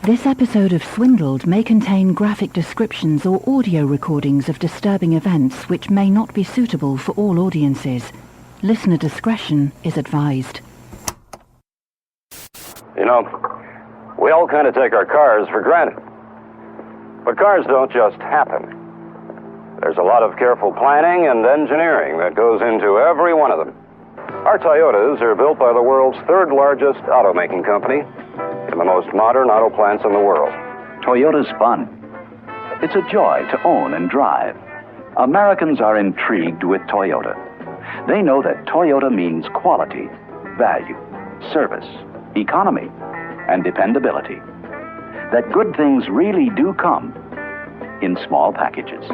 This episode of Swindled may contain graphic descriptions or audio recordings of disturbing events which may not be suitable for all audiences. Listener discretion is advised. You know, we all kind of take our cars for granted. But cars don't just happen. There's a lot of careful planning and engineering that goes into every one of them. Our Toyotas are built by the world's third largest automaking company in the most modern auto plants in the world. Toyota's fun. It's a joy to own and drive. Americans are intrigued with Toyota. They know that Toyota means quality, value, service, economy, and dependability. That good things really do come in small packages.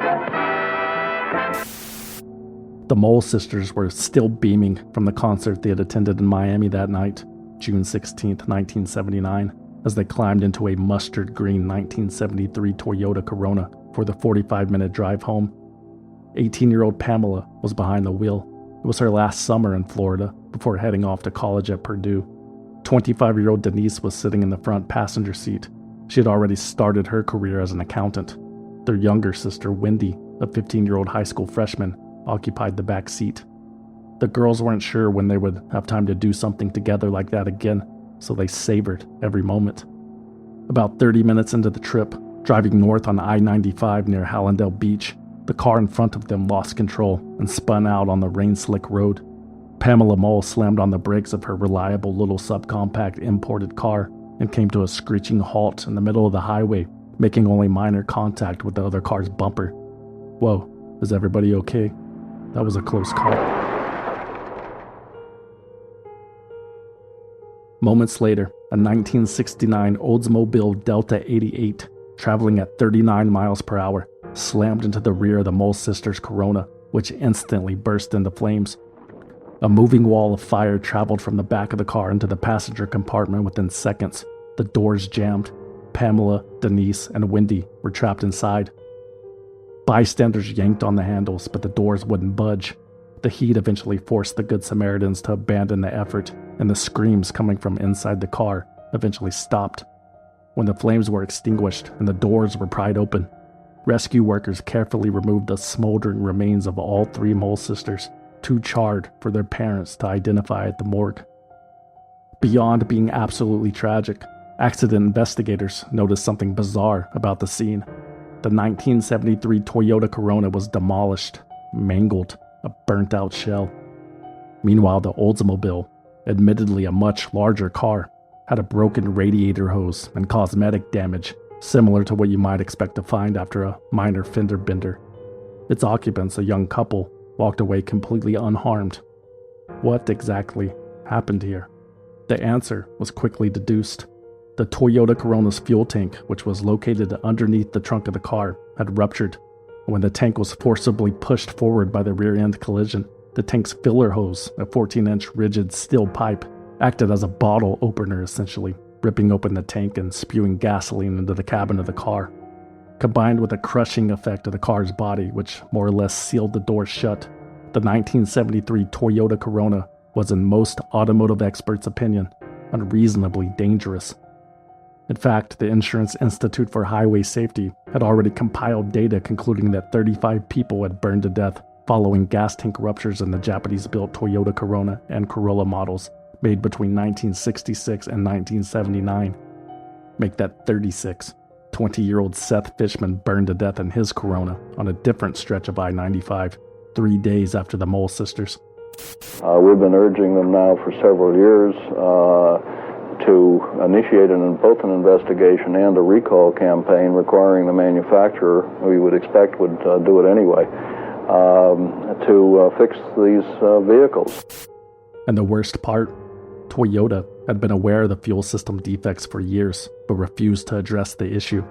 The Mole sisters were still beaming from the concert they had attended in Miami that night, June 16, 1979, as they climbed into a mustard green 1973 Toyota Corona for the 45-minute drive home. 18-year-old Pamela was behind the wheel. It was her last summer in Florida before heading off to college at Purdue. 25-year-old Denise was sitting in the front passenger seat. She had already started her career as an accountant. Their younger sister, Wendy, a 15-year-old high school freshman, occupied the back seat. The girls weren't sure when they would have time to do something together like that again, so they savored every moment. About 30 minutes into the trip, driving north on I-95 near Hallandale Beach, the car in front of them lost control and spun out on the rain-slick road. Pamela Mole slammed on the brakes of her reliable little subcompact imported car and came to a screeching halt in the middle of the highway, making only minor contact with the other car's bumper. Whoa, is everybody okay? That was a close call. Moments later, a 1969 Oldsmobile Delta 88, traveling at 39 miles per hour, slammed into the rear of the Mole sisters' Corona, which instantly burst into flames. A moving wall of fire traveled from the back of the car into the passenger compartment within seconds. The doors jammed. Pamela, Denise, and Wendy were trapped inside. Bystanders yanked on the handles, but the doors wouldn't budge. The heat eventually forced the Good Samaritans to abandon the effort, and the screams coming from inside the car eventually stopped. When the flames were extinguished and the doors were pried open, rescue workers carefully removed the smoldering remains of all three Mole sisters, too charred for their parents to identify at the morgue. Beyond being absolutely tragic, accident investigators noticed something bizarre about the scene. The 1973 Toyota Corona was demolished, mangled, a burnt-out shell. Meanwhile, the Oldsmobile, admittedly a much larger car, had a broken radiator hose and cosmetic damage, similar to what you might expect to find after a minor fender bender. Its occupants, a young couple, walked away completely unharmed. What exactly happened here? The answer was quickly deduced. The Toyota Corona's fuel tank, which was located underneath the trunk of the car, had ruptured. When the tank was forcibly pushed forward by the rear-end collision, the tank's filler hose, a 14-inch rigid steel pipe, acted as a bottle opener essentially, ripping open the tank and spewing gasoline into the cabin of the car. Combined with the crushing effect of the car's body, which more or less sealed the door shut, the 1973 Toyota Corona was, in most automotive experts' opinion, unreasonably dangerous. In fact, the Insurance Institute for Highway Safety had already compiled data concluding that 35 people had burned to death following gas tank ruptures in the Japanese-built Toyota Corona and Corolla models made between 1966 and 1979. Make that 36. 20-year-old Seth Fishman burned to death in his Corona on a different stretch of I-95, 3 days after the Mole sisters. We've been urging them now for several years to initiate both an investigation and a recall campaign requiring the manufacturer, we would expect would do it anyway, to fix these vehicles. And the worst part? Toyota had been aware of the fuel system defects for years, but refused to address the issue.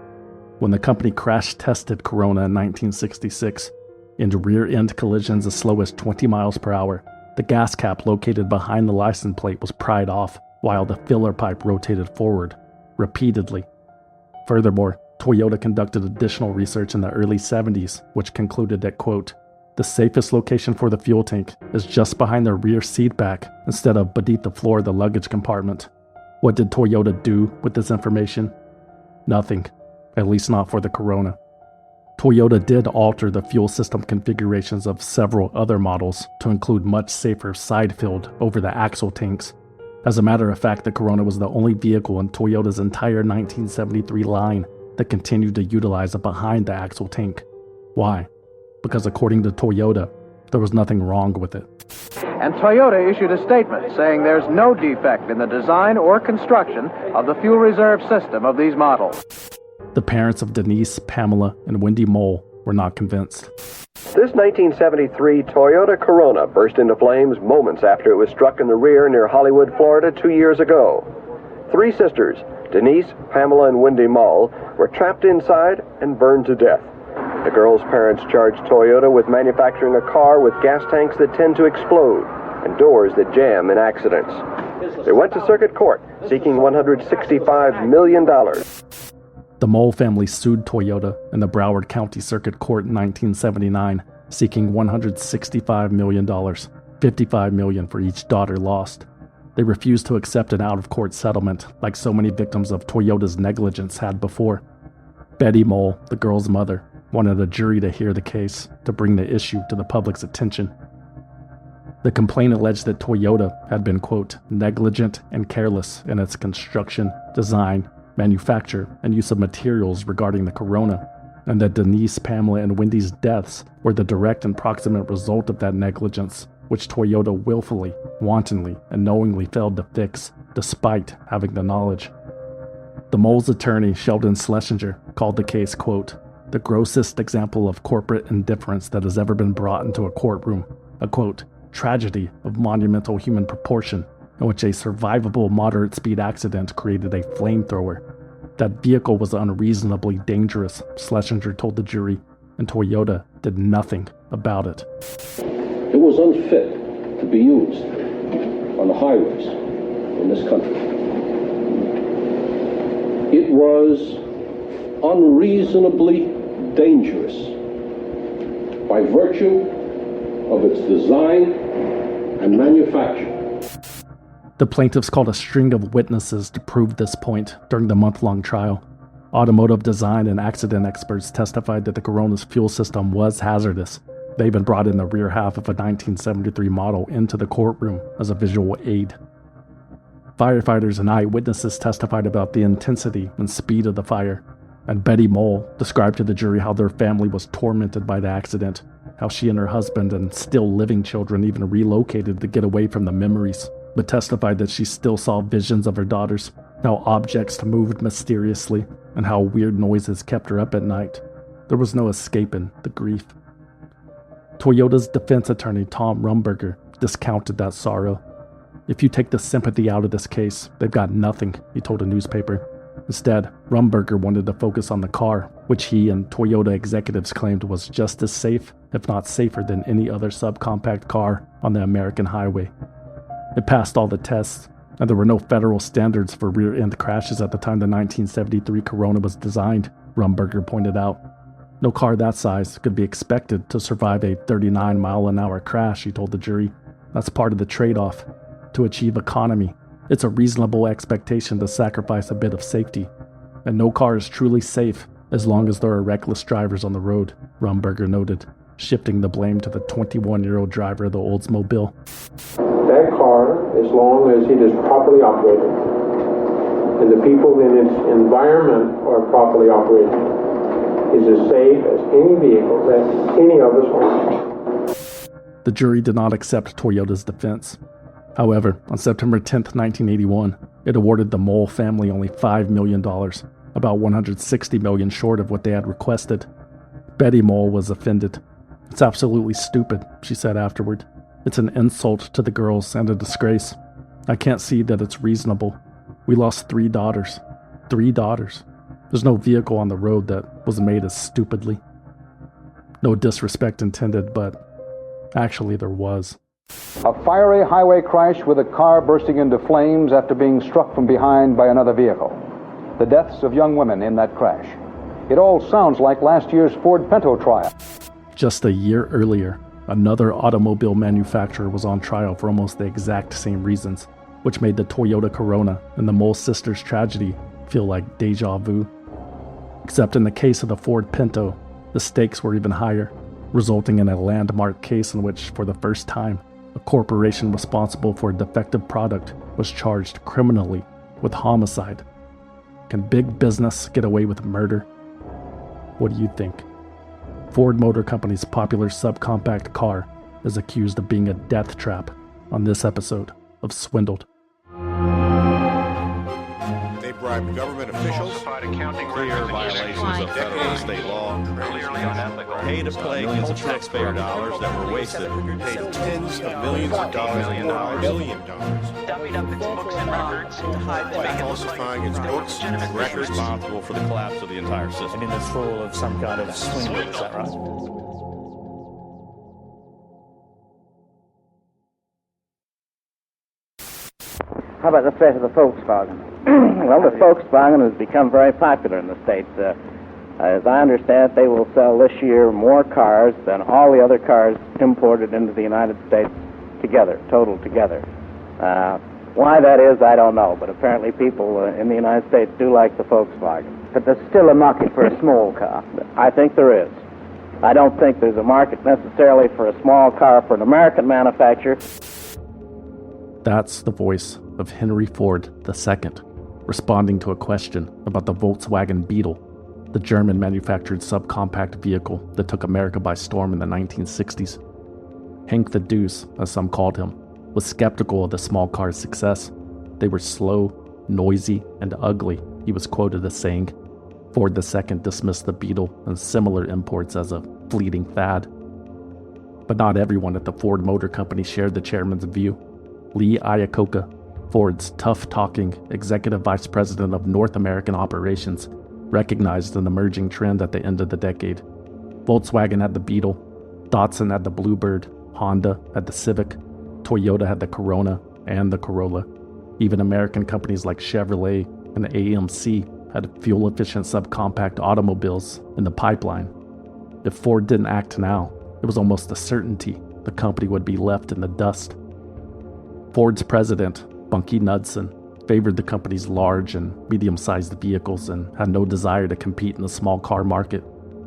When the company crash-tested Corona in 1966, in rear-end collisions as slow as 20 miles per hour, the gas cap located behind the license plate was pried off, while the filler pipe rotated forward, repeatedly. Furthermore, Toyota conducted additional research in the early 70s, which concluded that, quote, the safest location for the fuel tank is just behind the rear seat back instead of beneath the floor of the luggage compartment. What did Toyota do with this information? Nothing, at least not for the Corona. Toyota did alter the fuel system configurations of several other models to include much safer side fill over the axle tanks. As a matter of fact, the Corona was the only vehicle in Toyota's entire 1973 line that continued to utilize a behind-the-axle tank. Why? Because according to Toyota, there was nothing wrong with it. And Toyota issued a statement saying there's no defect in the design or construction of the fuel reserve system of these models. The parents of Denise, Pamela, and Wendy Mole were not convinced. This 1973 Toyota Corona burst into flames moments after it was struck in the rear near Hollywood, Florida 2 years ago. Three sisters, Denise, Pamela, and Wendy Mole, were trapped inside and burned to death. The girls' parents charged Toyota with manufacturing a car with gas tanks that tend to explode and doors that jam in accidents. They went to circuit court seeking $165 million. The Mole family sued Toyota in the Broward County Circuit Court in 1979, seeking $165 million, $55 million for each daughter lost. They refused to accept an out-of-court settlement like so many victims of Toyota's negligence had before. Betty Mole, the girl's mother, wanted a jury to hear the case to bring the issue to the public's attention. The complaint alleged that Toyota had been, quote, negligent and careless in its construction, design, manufacture, and use of materials regarding the Corona, and that Denise, Pamela, and Wendy's deaths were the direct and proximate result of that negligence, which Toyota willfully, wantonly, and knowingly failed to fix, despite having the knowledge. The Mole's attorney, Sheldon Schlesinger, called the case, quote, the grossest example of corporate indifference that has ever been brought into a courtroom, a, quote, tragedy of monumental human proportion, in which a survivable moderate-speed accident created a flamethrower. That vehicle was unreasonably dangerous, Schlesinger told the jury, and Toyota did nothing about it. It was unfit to be used on the highways in this country. It was unreasonably dangerous by virtue of its design and manufacture. The plaintiffs called a string of witnesses to prove this point during the month-long trial. Automotive design and accident experts testified that the Corona's fuel system was hazardous. They even brought in the rear half of a 1973 model into the courtroom as a visual aid. Firefighters and eyewitnesses testified about the intensity and speed of the fire, and Betty Mole described to the jury how their family was tormented by the accident, how she and her husband and still living children even relocated to get away from the memories, but testified that she still saw visions of her daughters, how objects moved mysteriously, and how weird noises kept her up at night. There was no escaping the grief. Toyota's defense attorney, Tom Rumberger, discounted that sorrow. If you take the sympathy out of this case, they've got nothing, he told a newspaper. Instead, Rumberger wanted to focus on the car, which he and Toyota executives claimed was just as safe, if not safer than any other subcompact car on the American highway. It passed all the tests, and there were no federal standards for rear-end crashes at the time the 1973 Corona was designed, Rumberger pointed out. No car that size could be expected to survive a 39-mile-an-hour crash, he told the jury. That's part of the trade-off. To achieve economy, it's a reasonable expectation to sacrifice a bit of safety. And no car is truly safe as long as there are reckless drivers on the road, Rumberger noted, shifting the blame to the 21-year-old driver of the Oldsmobile. That car, as long as it is properly operated, and the people in its environment are properly operated, is as safe as any vehicle that any of us own. The jury did not accept Toyota's defense. However, on September 10, 1981, it awarded the Mole family only $5 million, about $160 million short of what they had requested. Betty Mole was offended. It's absolutely stupid, she said afterward. It's an insult to the girls and a disgrace. I can't see that it's reasonable. We lost 3 daughters. 3 daughters. There's no vehicle on the road that was made as stupidly. No disrespect intended, but actually there was. A fiery highway crash with a car bursting into flames after being struck from behind by another vehicle. The deaths of young women in that crash. It all sounds like last year's Ford Pinto trial. Just a year earlier, another automobile manufacturer was on trial for almost the exact same reasons, which made the Toyota Corona and the Mole sisters tragedy feel like deja vu. Except in the case of the Ford Pinto, the stakes were even higher, resulting in a landmark case in which, for the first time, a corporation responsible for a defective product was charged criminally with homicide. Can big business get away with murder? What do you think? Ford Motor Company's popular subcompact car is accused of being a death trap on this episode of Swindled. They bribed government officials, clear violations of federal and state law, pay to play millions of taxpayer dollars that were wasted, paid tens of millions of dollars, $1 billion, dummied up its books and records to hide the by falsifying its books and records, responsible for the collapse of the entire system. And in this role of some kind of swindle, is that right? How about the threat of the Volkswagen? Well, the Volkswagen has become very popular in the States. As I understand it, they will sell this year more cars than all the other cars imported into the United States together, total together. Why that is, I don't know, but apparently people in the United States do like the Volkswagen. But there's still a market for a small car. I think there is. I don't think there's a market necessarily for a small car for an American manufacturer. That's the voice of Henry Ford II, responding to a question about the Volkswagen Beetle, the German-manufactured subcompact vehicle that took America by storm in the 1960s. Hank the Deuce, as some called him, was skeptical of the small car's success. They were slow, noisy, and ugly, he was quoted as saying. Ford II dismissed the Beetle and similar imports as a fleeting fad. But not everyone at the Ford Motor Company shared the chairman's view. Lee Iacocca, Ford's tough-talking executive vice president of North American operations, recognized an emerging trend at the end of the decade. Volkswagen had the Beetle, Datsun had the Bluebird, Honda had the Civic, Toyota had the Corona and the Corolla. Even American companies like Chevrolet and AMC had fuel-efficient subcompact automobiles in the pipeline. If Ford didn't act now, it was almost a certainty the company would be left in the dust. Ford's president, Bunky Knudsen, favored the company's large and medium-sized vehicles and had no desire to compete in the small car market.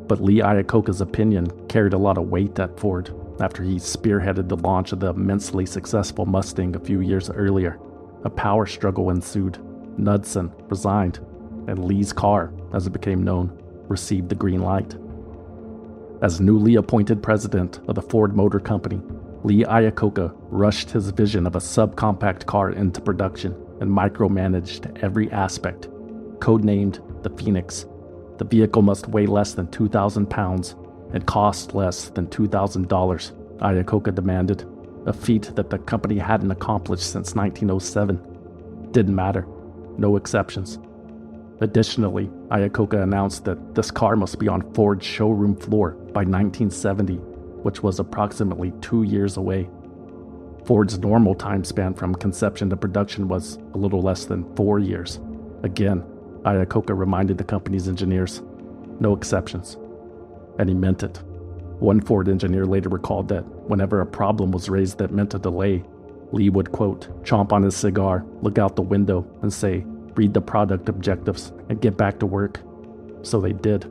But Lee Iacocca's opinion carried a lot of weight at Ford after he spearheaded the launch of the immensely successful Mustang a few years earlier. A power struggle ensued. Knudsen resigned, and Lee's car, as it became known, received the green light. As newly appointed president of the Ford Motor Company, Lee Iacocca rushed his vision of a subcompact car into production and micromanaged every aspect. Codenamed the Phoenix, the vehicle must weigh less than 2,000 pounds and cost less than $2,000, Iacocca demanded, a feat that the company hadn't accomplished since 1907. Didn't matter. No exceptions. Additionally, Iacocca announced that this car must be on Ford's showroom floor by 1970, which was approximately 2 years away. Ford's normal time span from conception to production was a little less than 4 years. Again, Iacocca reminded the company's engineers, no exceptions. And he meant it. One Ford engineer later recalled that whenever a problem was raised that meant a delay, Lee would, quote, chomp on his cigar, look out the window, and say, read the product objectives, and get back to work. So they did.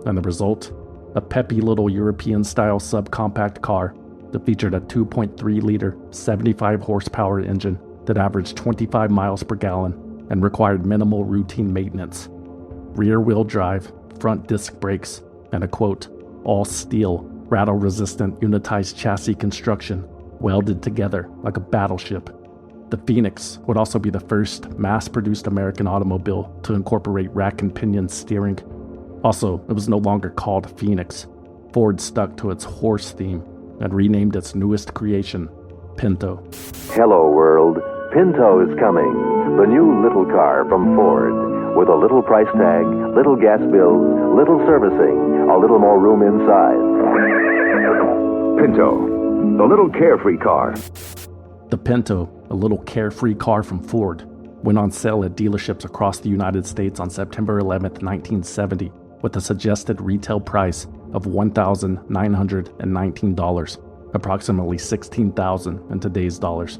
And the result? A peppy little European-style subcompact car that featured a 2.3-liter, 75-horsepower engine that averaged 25 miles per gallon and required minimal routine maintenance. Rear-wheel drive, front disc brakes, and a, quote, all-steel, rattle-resistant unitized chassis construction welded together like a battleship. The Phoenix would also be the first mass-produced American automobile to incorporate rack and pinion steering. Also, it was no longer called Phoenix. Ford stuck to its horse theme and renamed its newest creation, Pinto. Hello, world. Pinto is coming. The new little car from Ford. With a little price tag, little gas bills, little servicing, a little more room inside. Pinto, the little carefree car. The Pinto, a little carefree car from Ford, went on sale at dealerships across the United States on September 11, 1970, with a suggested retail price of $1,919, approximately $16,000 in today's dollars.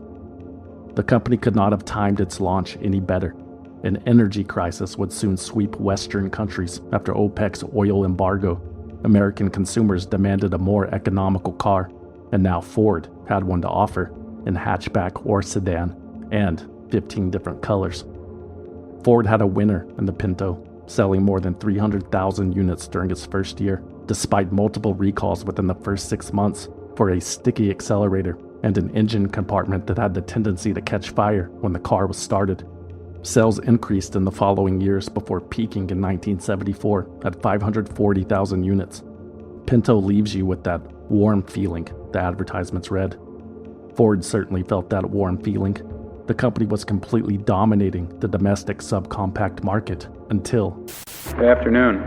The company could not have timed its launch any better. An energy crisis would soon sweep Western countries after OPEC's oil embargo. American consumers demanded a more economical car, and now Ford had one to offer in hatchback or sedan, and 15 different colors. Ford had a winner in the Pinto, selling more than 300,000 units during its first year, despite multiple recalls within the first 6 months for a sticky accelerator and an engine compartment that had the tendency to catch fire when the car was started. Sales increased in the following years before peaking in 1974 at 540,000 units. Pinto leaves you with that warm feeling, the advertisements read. Ford certainly felt that warm feeling. The company was completely dominating the domestic subcompact market until... Good afternoon.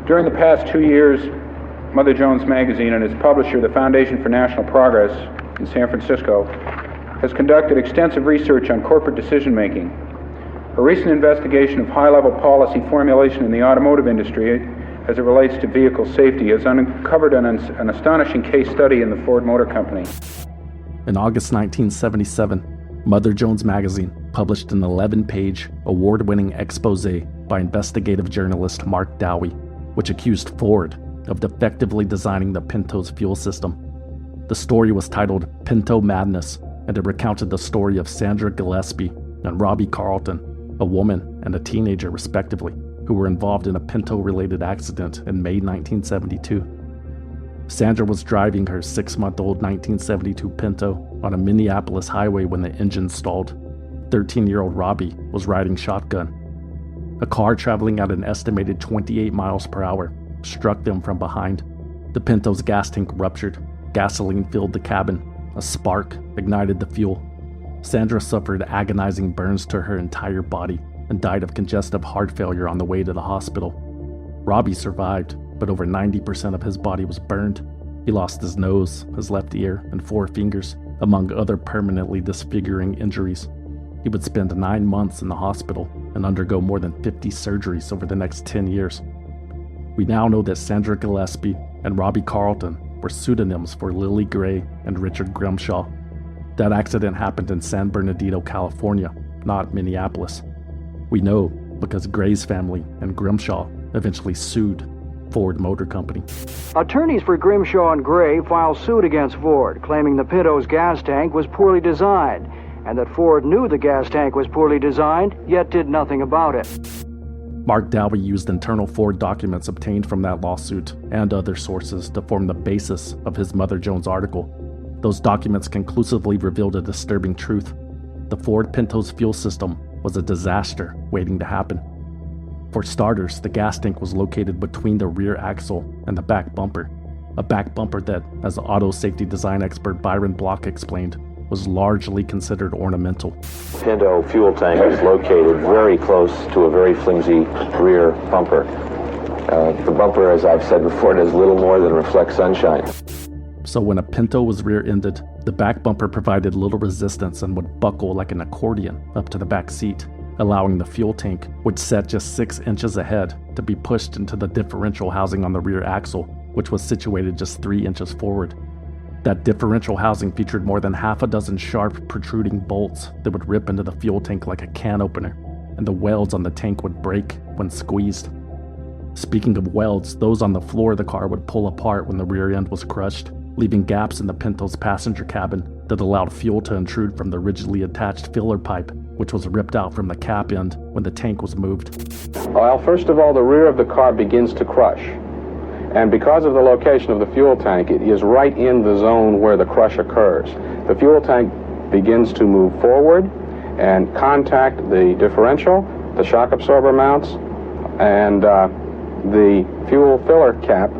During the past 2 years, Mother Jones Magazine and its publisher, the Foundation for National Progress in San Francisco, has conducted extensive research on corporate decision-making. A recent investigation of high-level policy formulation in the automotive industry as it relates to vehicle safety has uncovered an astonishing case study in the Ford Motor Company. In August 1977, Mother Jones Magazine published an 11-page, award-winning expose by investigative journalist Mark Dowie, which accused Ford of defectively designing the Pinto's fuel system. The story was titled Pinto Madness, and it recounted the story of Sandra Gillespie and Robbie Carlton, a woman and a teenager respectively, who were involved in a Pinto-related accident in May 1972. Sandra was driving her 6-month-old 1972 Pinto on a Minneapolis highway when the engine stalled. 13-year-old Robbie was riding shotgun. A car traveling at an estimated 28 miles per hour struck them from behind. The Pinto's gas tank ruptured. Gasoline filled the cabin. A spark ignited the fuel. Sandra suffered agonizing burns to her entire body and died of congestive heart failure on the way to the hospital. Robbie survived, but over 90% of his body was burned. He lost his nose, his left ear, and 4 fingers, among other permanently disfiguring injuries. He would spend 9 months in the hospital and undergo more than 50 surgeries over the next 10 years. We now know that Sandra Gillespie and Robbie Carlton were pseudonyms for Lily Gray and Richard Grimshaw. That accident happened in San Bernardino, California, not Minneapolis. We know because Gray's family and Grimshaw eventually sued Ford Motor Company. Attorneys for Grimshaw and Gray filed suit against Ford, claiming the Pinto's gas tank was poorly designed, and that Ford knew the gas tank was poorly designed, yet did nothing about it. Mark Dowie used internal Ford documents obtained from that lawsuit and other sources to form the basis of his Mother Jones article. Those documents conclusively revealed a disturbing truth. The Ford Pinto's fuel system was a disaster waiting to happen. For starters, the gas tank was located between the rear axle and the back bumper, a back bumper that, as auto safety design expert Byron Block explained, was largely considered ornamental. Pinto fuel tank is located very close to a very flimsy rear bumper. The bumper, as I've said before, does little more than reflect sunshine. So when a Pinto was rear-ended, the back bumper provided little resistance and would buckle like an accordion up to the back seat, allowing the fuel tank, which sat just 6 inches ahead, to be pushed into the differential housing on the rear axle, which was situated just 3 inches forward. That differential housing featured more than half a dozen sharp, protruding bolts that would rip into the fuel tank like a can opener, and the welds on the tank would break when squeezed. Speaking of welds, those on the floor of the car would pull apart when the rear end was crushed, leaving gaps in the Pinto's passenger cabin that allowed fuel to intrude from the rigidly attached filler pipe, which was ripped out from the cap end when the tank was moved. Well, first of all, the rear of the car begins to crush. And because of the location of the fuel tank, it is right in the zone where the crush occurs. The fuel tank begins to move forward and contact the differential, the shock absorber mounts, and the fuel filler cap,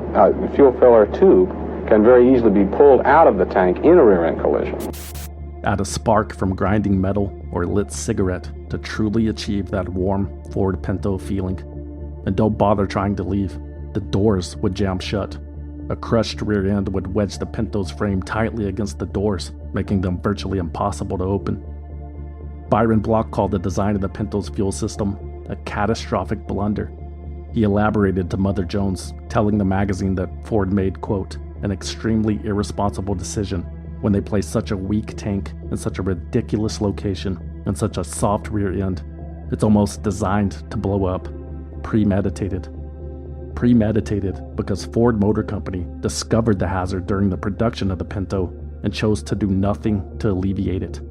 fuel filler tube can very easily be pulled out of the tank in a rear-end collision. Add a spark from grinding metal or lit cigarette to truly achieve that warm Ford Pinto feeling. And don't bother trying to leave. The doors would jam shut. A crushed rear end would wedge the Pinto's frame tightly against the doors, making them virtually impossible to open. Byron Block called the design of the Pinto's fuel system a catastrophic blunder. He elaborated to Mother Jones, telling the magazine that Ford made, quote, an extremely irresponsible decision when they placed such a weak tank in such a ridiculous location and such a soft rear end. It's almost designed to blow up. Premeditated. Premeditated because Ford Motor Company discovered the hazard during the production of the Pinto and chose to do nothing to alleviate it.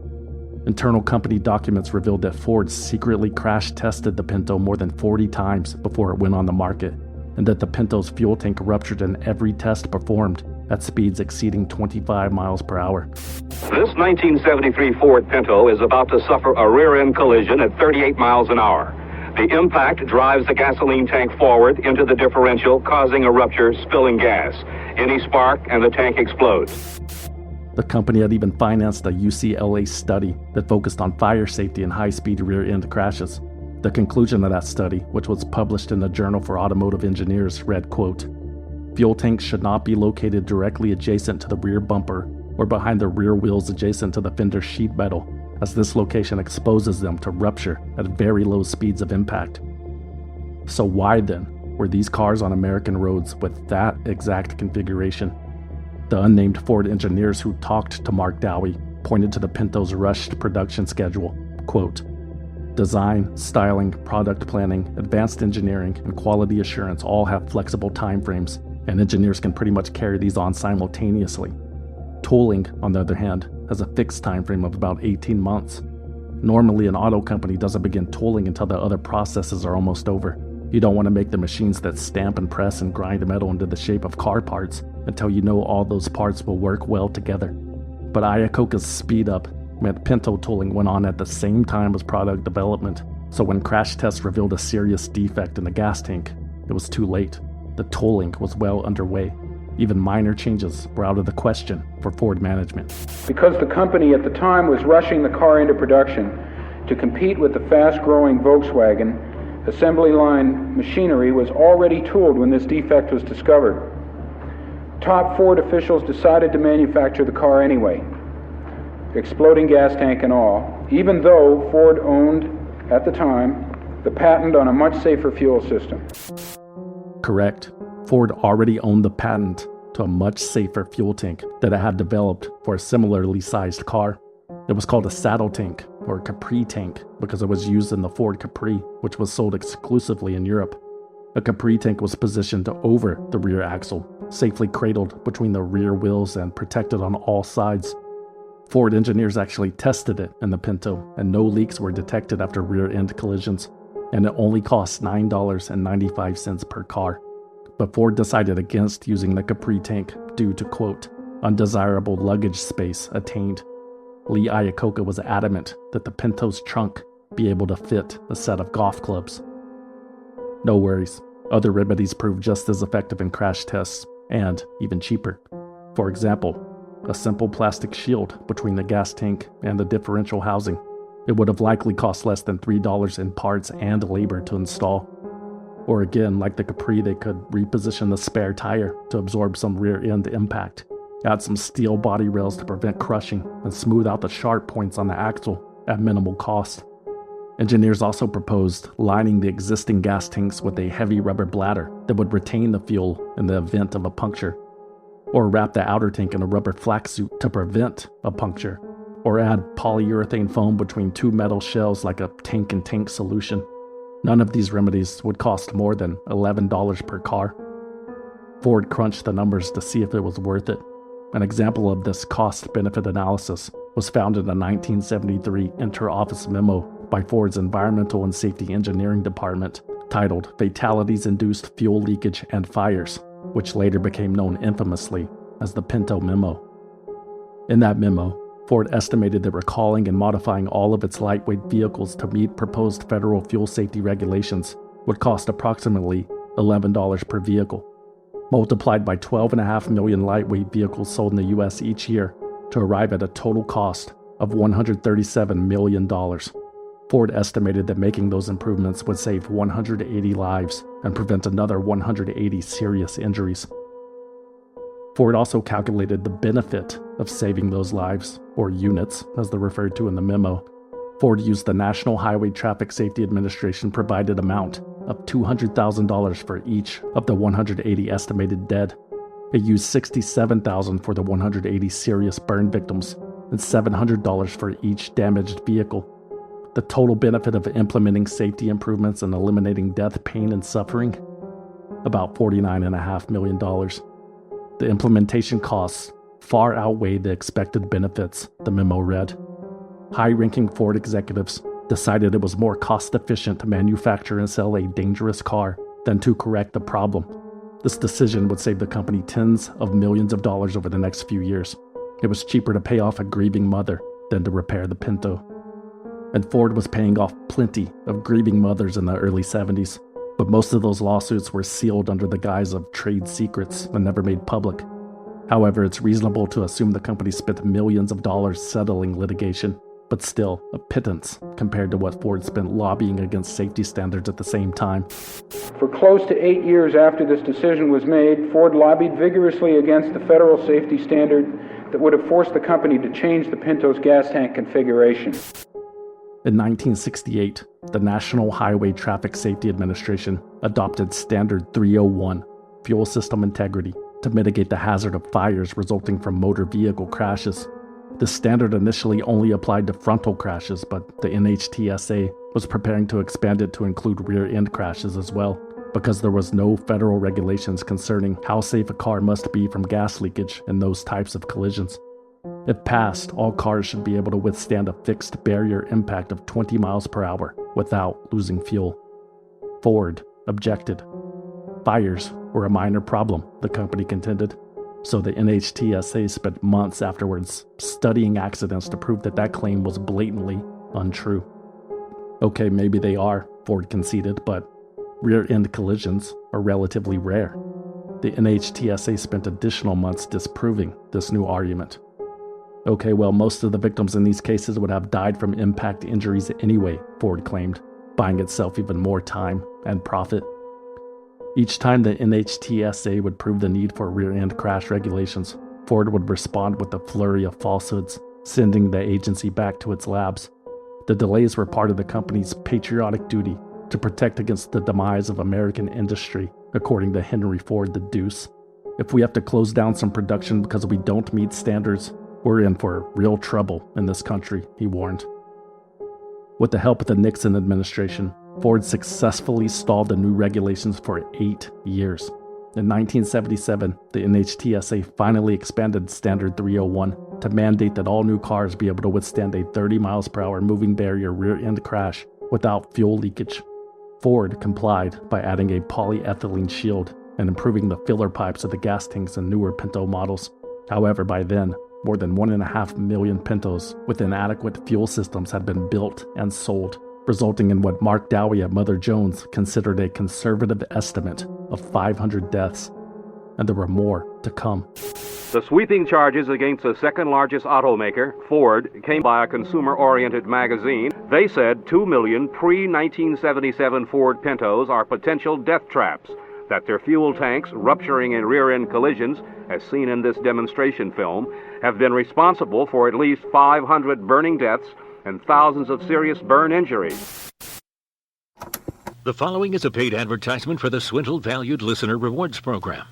Internal company documents revealed that Ford secretly crash tested the Pinto more than 40 times before it went on the market, and that the Pinto's fuel tank ruptured in every test performed at speeds exceeding 25 miles per hour. This 1973 Ford Pinto is about to suffer a rear-end collision at 38 miles an hour. The impact drives the gasoline tank forward into the differential, causing a rupture, spilling gas. Any spark and the tank explodes. The company had even financed a UCLA study that focused on fire safety and high-speed rear-end crashes. The conclusion of that study, which was published in the Journal for Automotive Engineers, read, quote, "Fuel tanks should not be located directly adjacent to the rear bumper or behind the rear wheels adjacent to the fender sheet metal, as this location exposes them to rupture at very low speeds of impact." So why then were these cars on American roads with that exact configuration? The unnamed Ford engineers who talked to Mark Dowie pointed to the Pinto's rushed production schedule. Quote, "Design, styling, product planning, advanced engineering, and quality assurance all have flexible timeframes, and engineers can pretty much carry these on simultaneously. Tooling, on the other hand, has a fixed timeframe of about 18 months. Normally, an auto company doesn't begin tooling until the other processes are almost over. You don't want to make the machines that stamp and press and grind metal into the shape of car parts until you know all those parts will work well together. But Iacocca's speed up meant Pinto tooling went on at the same time as product development, so when crash tests revealed a serious defect in the gas tank, it was too late. The tooling was well underway. Even minor changes were out of the question for Ford management. Because the company at the time was rushing the car into production to compete with the fast-growing Volkswagen, assembly line machinery was already tooled when this defect was discovered. Top Ford officials decided to manufacture the car anyway, exploding gas tank and all, even though Ford owned, at the time, the patent on a much safer fuel system. Correct. Ford already owned the patent to a much safer fuel tank that it had developed for a similarly sized car. It was called a saddle tank, or Capri tank, because it was used in the Ford Capri, which was sold exclusively in Europe. A Capri tank was positioned over the rear axle, safely cradled between the rear wheels and protected on all sides. Ford engineers actually tested it in the Pinto, and no leaks were detected after rear-end collisions, and it only cost $9.95 per car. But Ford decided against using the Capri tank due to, quote, undesirable luggage space attained. Lee Iacocca was adamant that the Pinto's trunk be able to fit a set of golf clubs. No worries, other remedies proved just as effective in crash tests, and even cheaper. For example, a simple plastic shield between the gas tank and the differential housing. It would have likely cost less than $3 in parts and labor to install. Or again, like the Capri, they could reposition the spare tire to absorb some rear-end impact, add some steel body rails to prevent crushing, and smooth out the sharp points on the axle at minimal cost. Engineers also proposed lining the existing gas tanks with a heavy rubber bladder that would retain the fuel in the event of a puncture, or wrap the outer tank in a rubber flak suit to prevent a puncture, or add polyurethane foam between two metal shells like a tank-and-tank solution. None of these remedies would cost more than $11 per car. Ford crunched the numbers to see if it was worth it. An example of this cost-benefit analysis was found in a 1973 inter-office memo by Ford's Environmental and Safety Engineering Department titled Fatalities Induced Fuel Leakage and Fires, which later became known infamously as the Pinto Memo. In that memo, Ford estimated that recalling and modifying all of its lightweight vehicles to meet proposed federal fuel safety regulations would cost approximately $11 per vehicle, multiplied by 12.5 million lightweight vehicles sold in the U.S. each year to arrive at a total cost of $137 million. Ford estimated that making those improvements would save 180 lives and prevent another 180 serious injuries. Ford also calculated the benefit of saving those lives, or units, as they're referred to in the memo. Ford used the National Highway Traffic Safety Administration provided amount of $200,000 for each of the 180 estimated dead. It used $67,000 for the 180 serious burn victims and $700 for each damaged vehicle. The total benefit of implementing safety improvements and eliminating death, pain, and suffering? About $49.5 million. The implementation costs far outweigh the expected benefits, the memo read. High-ranking Ford executives decided it was more cost-efficient to manufacture and sell a dangerous car than to correct the problem. This decision would save the company tens of millions of dollars over the next few years. It was cheaper to pay off a grieving mother than to repair the Pinto. And Ford was paying off plenty of grieving mothers in the early 70s, but most of those lawsuits were sealed under the guise of trade secrets and never made public. However, it's reasonable to assume the company spent millions of dollars settling litigation, but still a pittance compared to what Ford spent lobbying against safety standards at the same time. For close to 8 years after this decision was made, Ford lobbied vigorously against the federal safety standard that would have forced the company to change the Pinto's gas tank configuration. In 1968, the National Highway Traffic Safety Administration adopted Standard 301, Fuel System Integrity, to mitigate the hazard of fires resulting from motor vehicle crashes. This standard initially only applied to frontal crashes, but the NHTSA was preparing to expand it to include rear-end crashes as well, because there was no federal regulations concerning how safe a car must be from gas leakage in those types of collisions. If passed, all cars should be able to withstand a fixed barrier impact of 20 miles per hour without losing fuel. Ford objected. Fires were a minor problem, the company contended, so the NHTSA spent months afterwards studying accidents to prove that claim was blatantly untrue. Okay, maybe they are, Ford conceded, but rear-end collisions are relatively rare. The NHTSA spent additional months disproving this new argument. Okay, well, most of the victims in these cases would have died from impact injuries anyway, Ford claimed, buying itself even more time and profit. Each time the NHTSA would prove the need for rear-end crash regulations, Ford would respond with a flurry of falsehoods, sending the agency back to its labs. The delays were part of the company's patriotic duty to protect against the demise of American industry, according to Henry Ford the Deuce. If we have to close down some production because we don't meet standards, we're in for real trouble in this country, he warned. With the help of the Nixon administration, Ford successfully stalled the new regulations for 8 years. In 1977, the NHTSA finally expanded Standard 301 to mandate that all new cars be able to withstand a 30 miles per hour moving barrier rear-end crash without fuel leakage. Ford complied by adding a polyethylene shield and improving the filler pipes of the gas tanks in newer Pinto models. However, by then, more than 1.5 million Pintos with inadequate fuel systems had been built and sold, resulting in what Mark Dowie at Mother Jones considered a conservative estimate of 500 deaths. And there were more to come. The sweeping charges against the second-largest automaker, Ford, came by a consumer-oriented magazine. They said 2 million pre-1977 Ford Pintos are potential death traps, that their fuel tanks, rupturing in rear-end collisions, as seen in this demonstration film, have been responsible for at least 500 burning deaths and thousands of serious burn injuries. The following is a paid advertisement for the Swindle Valued Listener Rewards Program.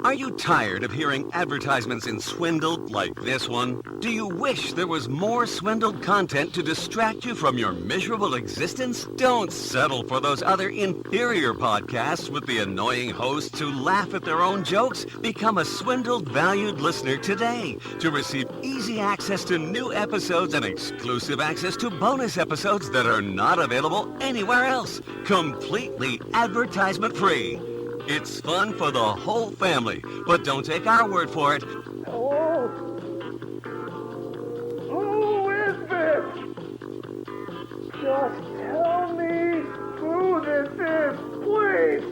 Are you tired of hearing advertisements in swindled like this one? Do you wish there was more swindled content to distract you from your miserable existence? Don't settle for those other inferior podcasts with the annoying hosts who laugh at their own jokes. Become a Swindled Valued Listener today to receive easy access to new episodes and exclusive access to bonus episodes that are not available anywhere else. Completely advertisement-free. It's fun for the whole family, but don't take our word for it. Hello? Who is this? Just tell me who this is, please.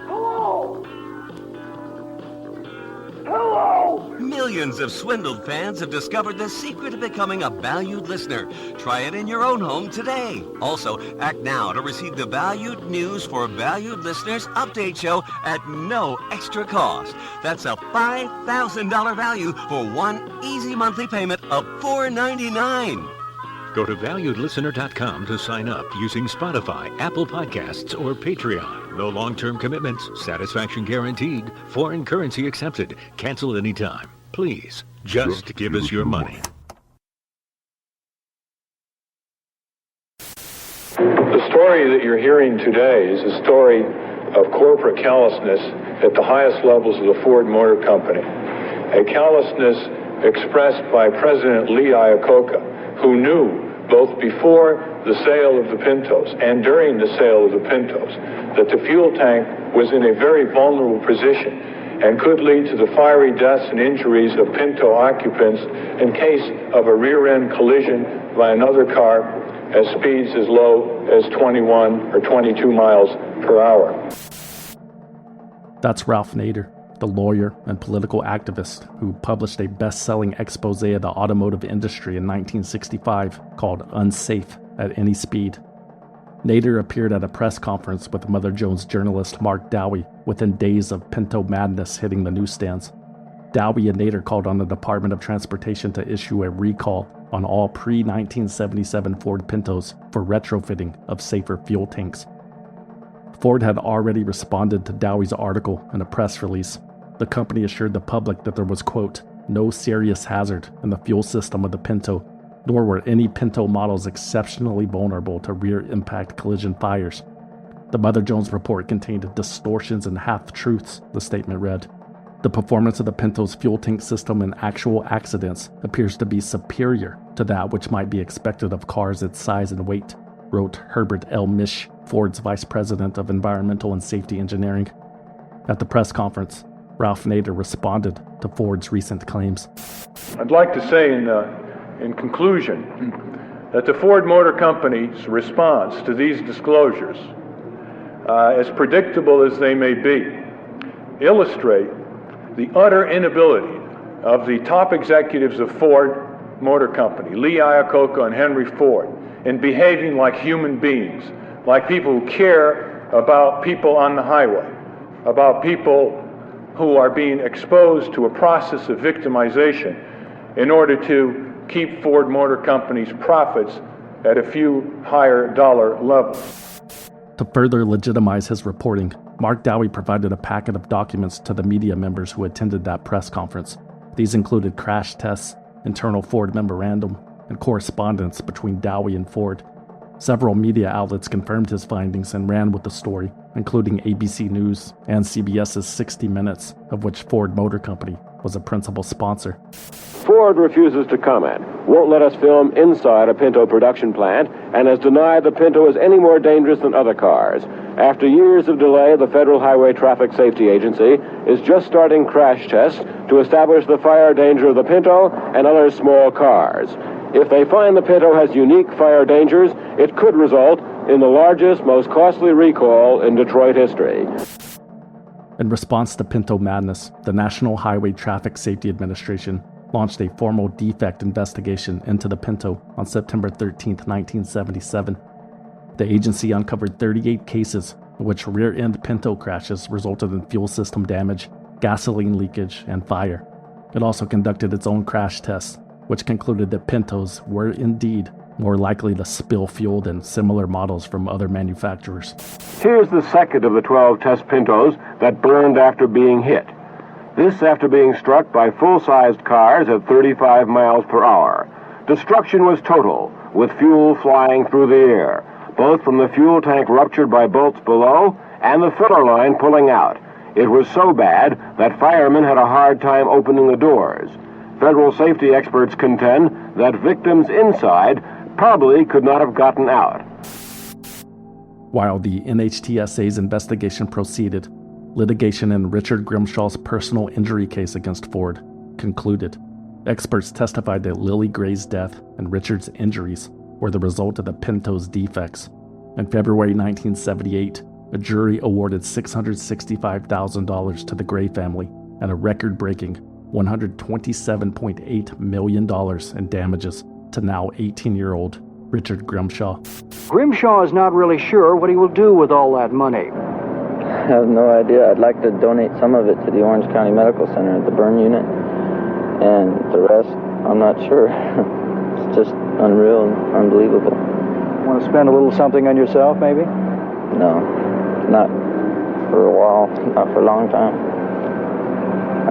Hello? Hello? Millions of swindled fans have discovered the secret of becoming a valued listener. Try it in your own home today. Also, act now to receive the Valued News for Valued Listeners update show at no extra cost. That's a $5,000 value for one easy monthly payment of $4.99. Go to valuedlistener.com to sign up using Spotify, Apple Podcasts, or Patreon. No long-term commitments, satisfaction guaranteed, foreign currency accepted, cancel anytime. Please, just give us your money. The story that you're hearing today is a story of corporate callousness at the highest levels of the Ford Motor Company. A callousness expressed by President Lee Iacocca, who knew both before the sale of the Pintos and during the sale of the Pintos that the fuel tank was in a very vulnerable position and could lead to the fiery deaths and injuries of Pinto occupants in case of a rear-end collision by another car at speeds as low as 21 or 22 miles per hour. That's Ralph Nader, the lawyer and political activist who published a best-selling expose of the automotive industry in 1965 called Unsafe at Any Speed. Nader appeared at a press conference with Mother Jones journalist Mark Dowie within days of Pinto madness hitting the newsstands. Dowie and Nader called on the Department of Transportation to issue a recall on all pre-1977 Ford Pintos for retrofitting of safer fuel tanks. Ford had already responded to Dowie's article in a press release. The company assured the public that there was, quote, no serious hazard in the fuel system of the Pinto, nor were any Pinto models exceptionally vulnerable to rear impact collision fires. The Mother Jones report contained distortions and half-truths, the statement read. The performance of the Pinto's fuel tank system in actual accidents appears to be superior to that which might be expected of cars its size and weight, wrote Herbert L. Misch, Ford's Vice President of Environmental and Safety Engineering. At the press conference, Ralph Nader responded to Ford's recent claims. I'd like to say in conclusion that the Ford Motor Company's response to these disclosures, as predictable as they may be, illustrate the utter inability of the top executives of Ford Motor Company, Lee Iacocca and Henry Ford, in behaving like human beings, like people who care about people on the highway, about people who are being exposed to a process of victimization in order to keep Ford Motor Company's profits at a few higher dollar levels. To further legitimize his reporting, Mark Dowie provided a packet of documents to the media members who attended that press conference. These included crash tests, internal Ford memorandum, and correspondence between Dowie and Ford. Several media outlets confirmed his findings and ran with the story, including ABC News and CBS's 60 Minutes, of which Ford Motor Company was a principal sponsor. Ford refuses to comment, won't let us film inside a Pinto production plant, and has denied the Pinto is any more dangerous than other cars. After years of delay, the Federal Highway Traffic Safety Agency is just starting crash tests to establish the fire danger of the Pinto and other small cars. If they find the Pinto has unique fire dangers, it could result in the largest, most costly recall in Detroit history. In response to Pinto madness, the National Highway Traffic Safety Administration launched a formal defect investigation into the Pinto on September 13, 1977. The agency uncovered 38 cases in which rear-end Pinto crashes resulted in fuel system damage, gasoline leakage, and fire. It also conducted its own crash tests, which concluded that Pintos were indeed more likely to spill fuel than similar models from other manufacturers. Here's the second of the 12 test Pintos that burned after being hit. This after being struck by full-sized cars at 35 miles per hour. Destruction was total, with fuel flying through the air, both from the fuel tank ruptured by bolts below and the filler line pulling out. It was so bad that firemen had a hard time opening the doors. Federal safety experts contend that victims inside probably could not have gotten out. While the NHTSA's investigation proceeded, litigation in Richard Grimshaw's personal injury case against Ford concluded. Experts testified that Lily Gray's death and Richard's injuries were the result of the Pinto's defects. In February 1978, a jury awarded $665,000 to the Gray family and a record-breaking $127.8 million in damages to now 18-year-old Richard Grimshaw. Grimshaw is not really sure what he will do with all that money. I have no idea. I'd like to donate some of it to the Orange County Medical Center at the burn unit, and the rest, I'm not sure. It's just unreal and unbelievable. Want to spend a little something on yourself, maybe? No, not for a while, not for a long time.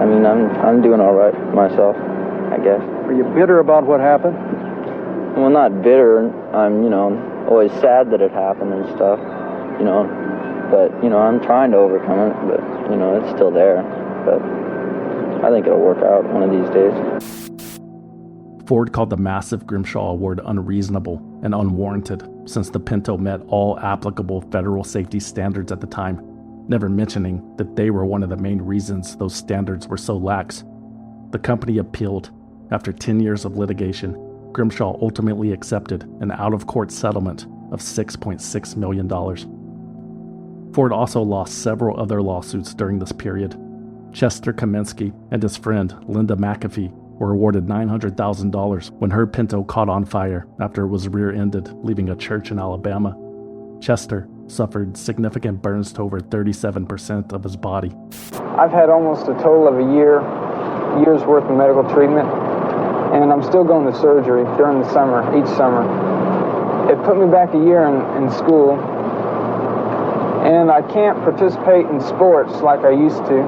I mean, I'm doing all right for myself, I guess. Are you bitter about what happened? Well, not bitter. I'm, always sad that it happened and stuff, you know. But, you know, I'm trying to overcome it, but, you know, it's still there. But I think it'll work out one of these days. Ford called the massive Grimshaw Award unreasonable and unwarranted, since the Pinto met all applicable federal safety standards at the time, never mentioning that they were one of the main reasons those standards were so lax. The company appealed. After 10 years of litigation, Grimshaw ultimately accepted an out-of-court settlement of $6.6 million. Ford also lost several other lawsuits during this period. Chester Kaminsky and his friend Linda McAfee were awarded $900,000 when her Pinto caught on fire after it was rear-ended, leaving a church in Alabama. Chester suffered significant burns to over 37% of his body. I've had almost a total of a year's worth of medical treatment, and I'm still going to surgery during the summer, each summer. It put me back a year in school, and I can't participate in sports like I used to.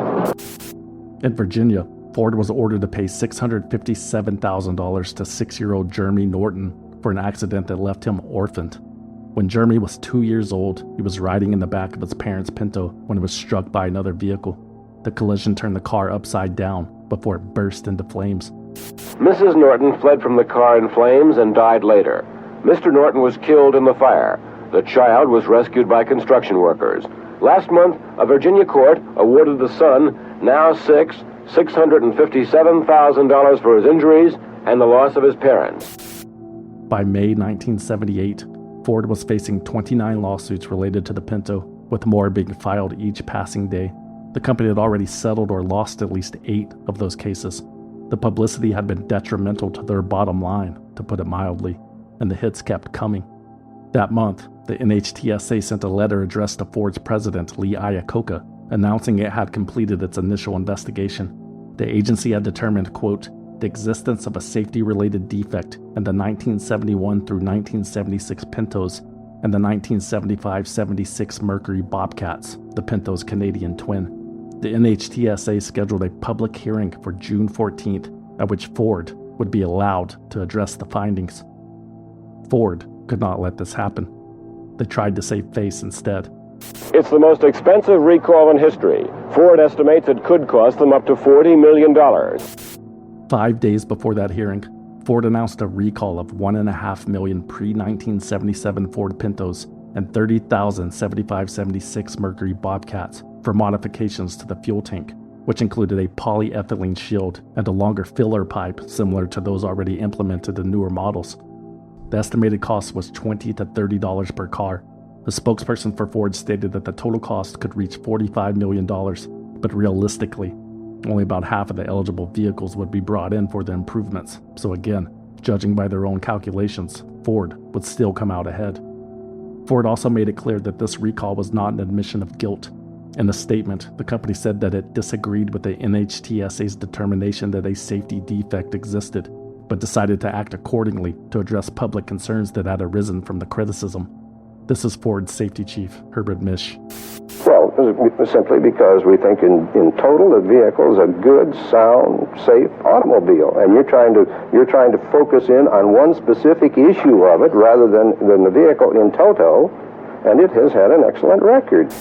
In Virginia, Ford was ordered to pay $657,000 to 6-year-old Jeremy Norton for an accident that left him orphaned. When Jeremy was 2 years old, he was riding in the back of his parents' Pinto when it was struck by another vehicle. The collision turned the car upside down before it burst into flames. Mrs. Norton fled from the car in flames and died later. Mr. Norton was killed in the fire. The child was rescued by construction workers. Last month, a Virginia court awarded the son, now $657,000 for his injuries and the loss of his parents. By May 1978, Ford was facing 29 lawsuits related to the Pinto, with more being filed each passing day. The company had already settled or lost at least 8 of those cases. The publicity had been detrimental to their bottom line, to put it mildly, and the hits kept coming. That month, the NHTSA sent a letter addressed to Ford's president, Lee Iacocca, announcing it had completed its initial investigation. The agency had determined, quote, the existence of a safety-related defect in the 1971 through 1976 Pintos and the 1975-76 Mercury Bobcats, the Pinto's Canadian twin. The NHTSA scheduled a public hearing for June 14th, at which Ford would be allowed to address the findings. Ford could not let this happen. They tried to save face instead. It's the most expensive recall in history. Ford estimates it could cost them up to $40 million. 5 days before that hearing, Ford announced a recall of 1.5 million pre-1977 Ford Pintos and 30,000 75-76 Mercury Bobcats for modifications to the fuel tank, which included a polyethylene shield and a longer filler pipe similar to those already implemented in newer models. The estimated cost was $20 to $30 per car. The spokesperson for Ford stated that the total cost could reach $45 million, but realistically, only about half of the eligible vehicles would be brought in for the improvements. So again, judging by their own calculations, Ford would still come out ahead. Ford also made it clear that this recall was not an admission of guilt. In a statement, the company said that it disagreed with the NHTSA's determination that a safety defect existed, but decided to act accordingly to address public concerns that had arisen from the criticism. This is Ford's safety chief, Herbert Misch. Well, simply because we think in total the vehicle is a good, sound, safe automobile, and you're trying to focus in on one specific issue of it rather than the vehicle in toto, and it has had an excellent record.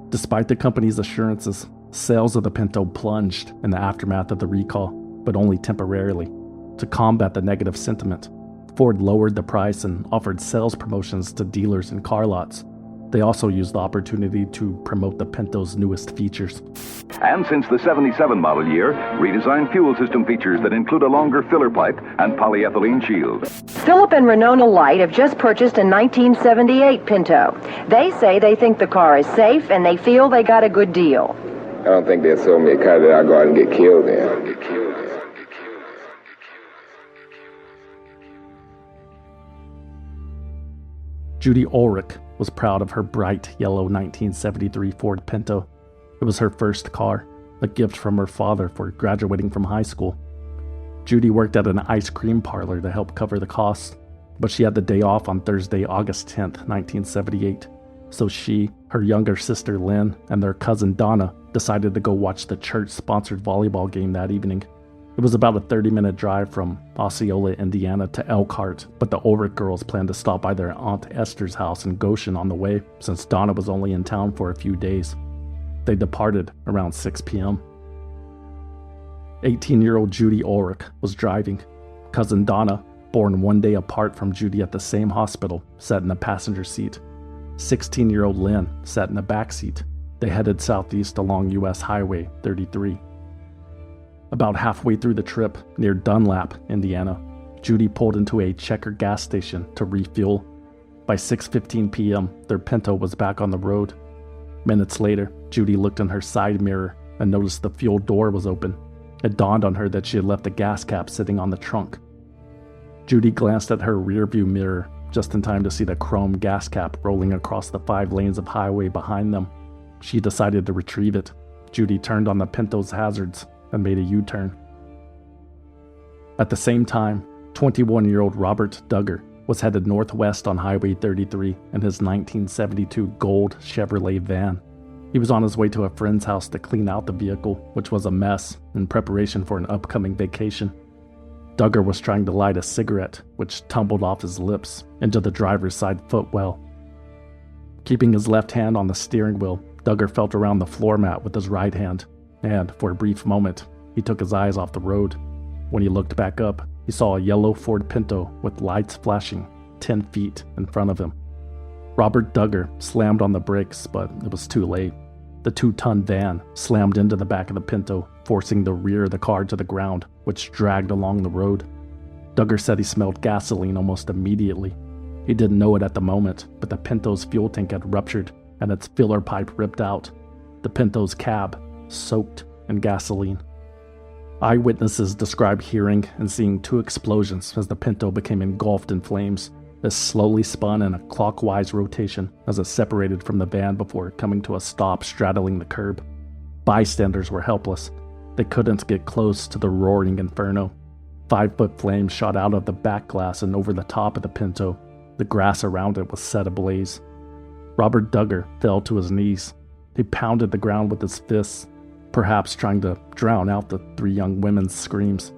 Despite the company's assurances, sales of the Pinto plunged in the aftermath of the recall, but only temporarily. To combat the negative sentiment, Ford lowered the price and offered sales promotions to dealers and car lots. They also used the opportunity to promote the Pinto's newest features. And since the 77 model year, redesigned fuel system features that include a longer filler pipe and polyethylene shield. Philip and Renona Light have just purchased a 1978 Pinto. They say they think the car is safe and they feel they got a good deal. I don't think they'll sell me a car that I'll go out and get killed in. Judy Ulrich was proud of her bright yellow 1973 Ford Pinto. It was her first car, a gift from her father for graduating from high school. Judy worked at an ice cream parlor to help cover the costs, but she had the day off on Thursday, August 10th, 1978. So she, her younger sister Lynn, and their cousin Donna decided to go watch the church-sponsored volleyball game that evening. It was about a 30-minute drive from Osceola, Indiana to Elkhart, but the Ulrich girls planned to stop by their Aunt Esther's house in Goshen on the way, since Donna was only in town for a few days. They departed around 6 p.m. 18-year-old Judy Ulrich was driving. Cousin Donna, born one day apart from Judy at the same hospital, sat in the passenger seat. 16-year-old Lynn sat in the back seat. They headed southeast along U.S. Highway 33. About halfway through the trip, near Dunlap, Indiana, Judy pulled into a Checker gas station to refuel. By 6:15 p.m., their Pinto was back on the road. Minutes later, Judy looked in her side mirror and noticed the fuel door was open. It dawned on her that she had left the gas cap sitting on the trunk. Judy glanced at her rearview mirror just in time to see the chrome gas cap rolling across the 5 lanes of highway behind them. She decided to retrieve it. Judy turned on the Pinto's hazards and made a U-turn. At the same time, 21-year-old Robert Duggar was headed northwest on Highway 33 in his 1972 gold Chevrolet van. He was on his way to a friend's house to clean out the vehicle, which was a mess, in preparation for an upcoming vacation. Duggar was trying to light a cigarette, which tumbled off his lips into the driver's side footwell. Keeping his left hand on the steering wheel, Duggar felt around the floor mat with his right hand, and for a brief moment, he took his eyes off the road. When he looked back up, he saw a yellow Ford Pinto with lights flashing 10 feet in front of him. Robert Duggar slammed on the brakes, but it was too late. The 2-ton van slammed into the back of the Pinto, forcing the rear of the car to the ground, which dragged along the road. Duggar said he smelled gasoline almost immediately. He didn't know it at the moment, but the Pinto's fuel tank had ruptured and its filler pipe ripped out. The Pinto's cab soaked in gasoline. Eyewitnesses described hearing and seeing 2 explosions as the Pinto became engulfed in flames. It slowly spun in a clockwise rotation as it separated from the van before coming to a stop straddling the curb. Bystanders were helpless. They couldn't get close to the roaring inferno. 5-foot flames shot out of the back glass and over the top of the Pinto. The grass around it was set ablaze. Robert Duggar fell to his knees. He pounded the ground with his fists, perhaps trying to drown out the 3 young women's screams.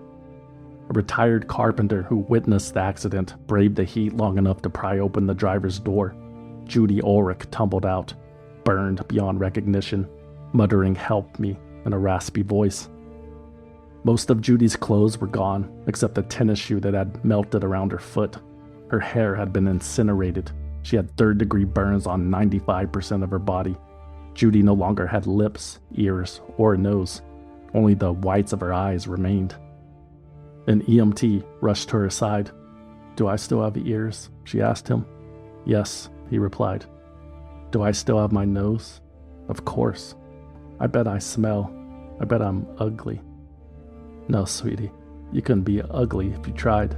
A retired carpenter who witnessed the accident braved the heat long enough to pry open the driver's door. Judy Ulrich tumbled out, burned beyond recognition, muttering "help me" in a raspy voice. Most of Judy's clothes were gone, except the tennis shoe that had melted around her foot. Her hair had been incinerated. She had 3rd-degree burns on 95% of her body. Judy no longer had lips, ears, or a nose. Only the whites of her eyes remained. An EMT rushed to her side. "Do I still have ears?" she asked him. "Yes," he replied. "Do I still have my nose?" "Of course." "I bet I smell. I bet I'm ugly." "No, sweetie, you couldn't be ugly if you tried."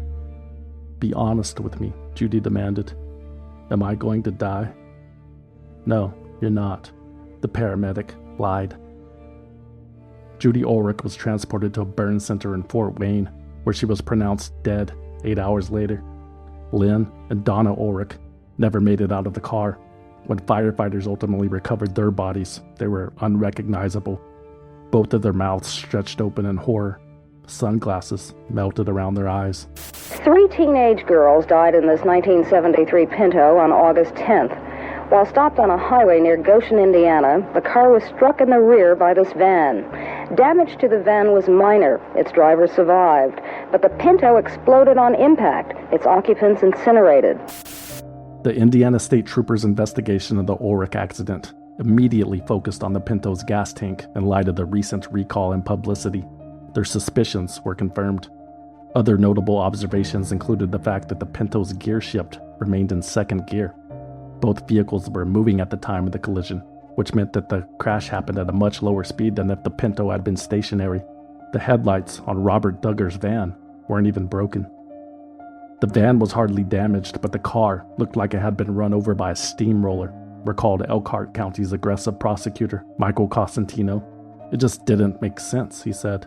"Be honest with me," Judy demanded. "Am I going to die?" "No, you're not." The paramedic lied. Judy Ulrich was transported to a burn center in Fort Wayne, where she was pronounced dead 8 hours later. Lynn and Donna Ulrich never made it out of the car. When firefighters ultimately recovered their bodies, they were unrecognizable. Both of their mouths stretched open in horror. Sunglasses melted around their eyes. 3 teenage girls died in this 1973 Pinto on August 10th. While stopped on a highway near Goshen, Indiana, the car was struck in the rear by this van. Damage to the van was minor. Its driver survived, but the Pinto exploded on impact. Its occupants incinerated. The Indiana State Troopers' investigation of the Ulrich accident immediately focused on the Pinto's gas tank in light of the recent recall and publicity. Their suspicions were confirmed. Other notable observations included the fact that the Pinto's gear shift remained in 2nd gear. Both vehicles were moving at the time of the collision, which meant that the crash happened at a much lower speed than if the Pinto had been stationary. The headlights on Robert Duggar's van weren't even broken. The van was hardly damaged, but the car looked like it had been run over by a steamroller, recalled Elkhart County's aggressive prosecutor, Michael Cosentino. "It just didn't make sense," he said.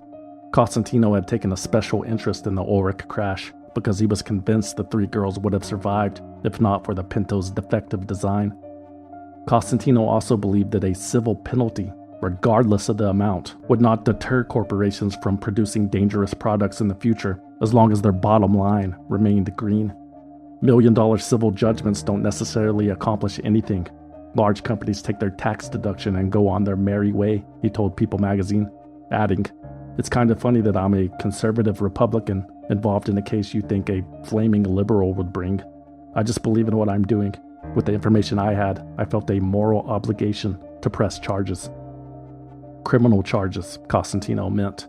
Cosentino had taken a special interest in the Ulrich crash because he was convinced the 3 girls would have survived if not for the Pinto's defective design. Cosentino also believed that a civil penalty regardless of the amount, would not deter corporations from producing dangerous products in the future as long as their bottom line remained green. $1 million civil judgments don't necessarily accomplish anything. Large companies take their tax deduction and go on their merry way, he told People magazine, adding, "It's kind of funny that I'm a conservative Republican involved in a case you think a flaming liberal would bring. I just believe in what I'm doing. With the information I had, I felt a moral obligation to press charges." Criminal charges, Cosentino meant.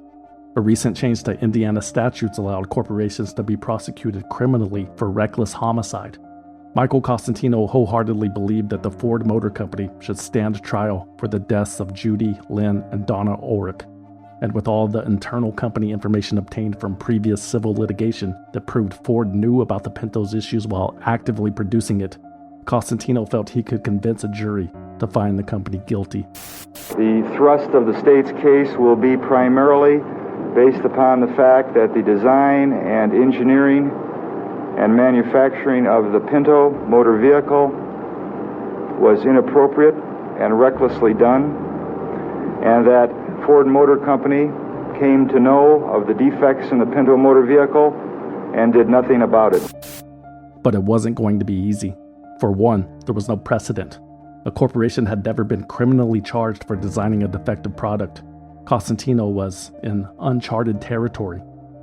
A recent change to Indiana statutes allowed corporations to be prosecuted criminally for reckless homicide. Michael Cosentino wholeheartedly believed that the Ford Motor Company should stand trial for the deaths of Judy, Lynn, and Donna Ulrich. And with all the internal company information obtained from previous civil litigation that proved Ford knew about the Pinto's issues while actively producing it, Cosentino felt he could convince a jury to find the company guilty. The thrust of the state's case will be primarily based upon the fact that the design and engineering and manufacturing of the Pinto motor vehicle was inappropriate and recklessly done, and that Ford Motor Company came to know of the defects in the Pinto motor vehicle and did nothing about it. But it wasn't going to be easy. For one, there was no precedent. A corporation had never been criminally charged for designing a defective product. Cosentino was in uncharted territory.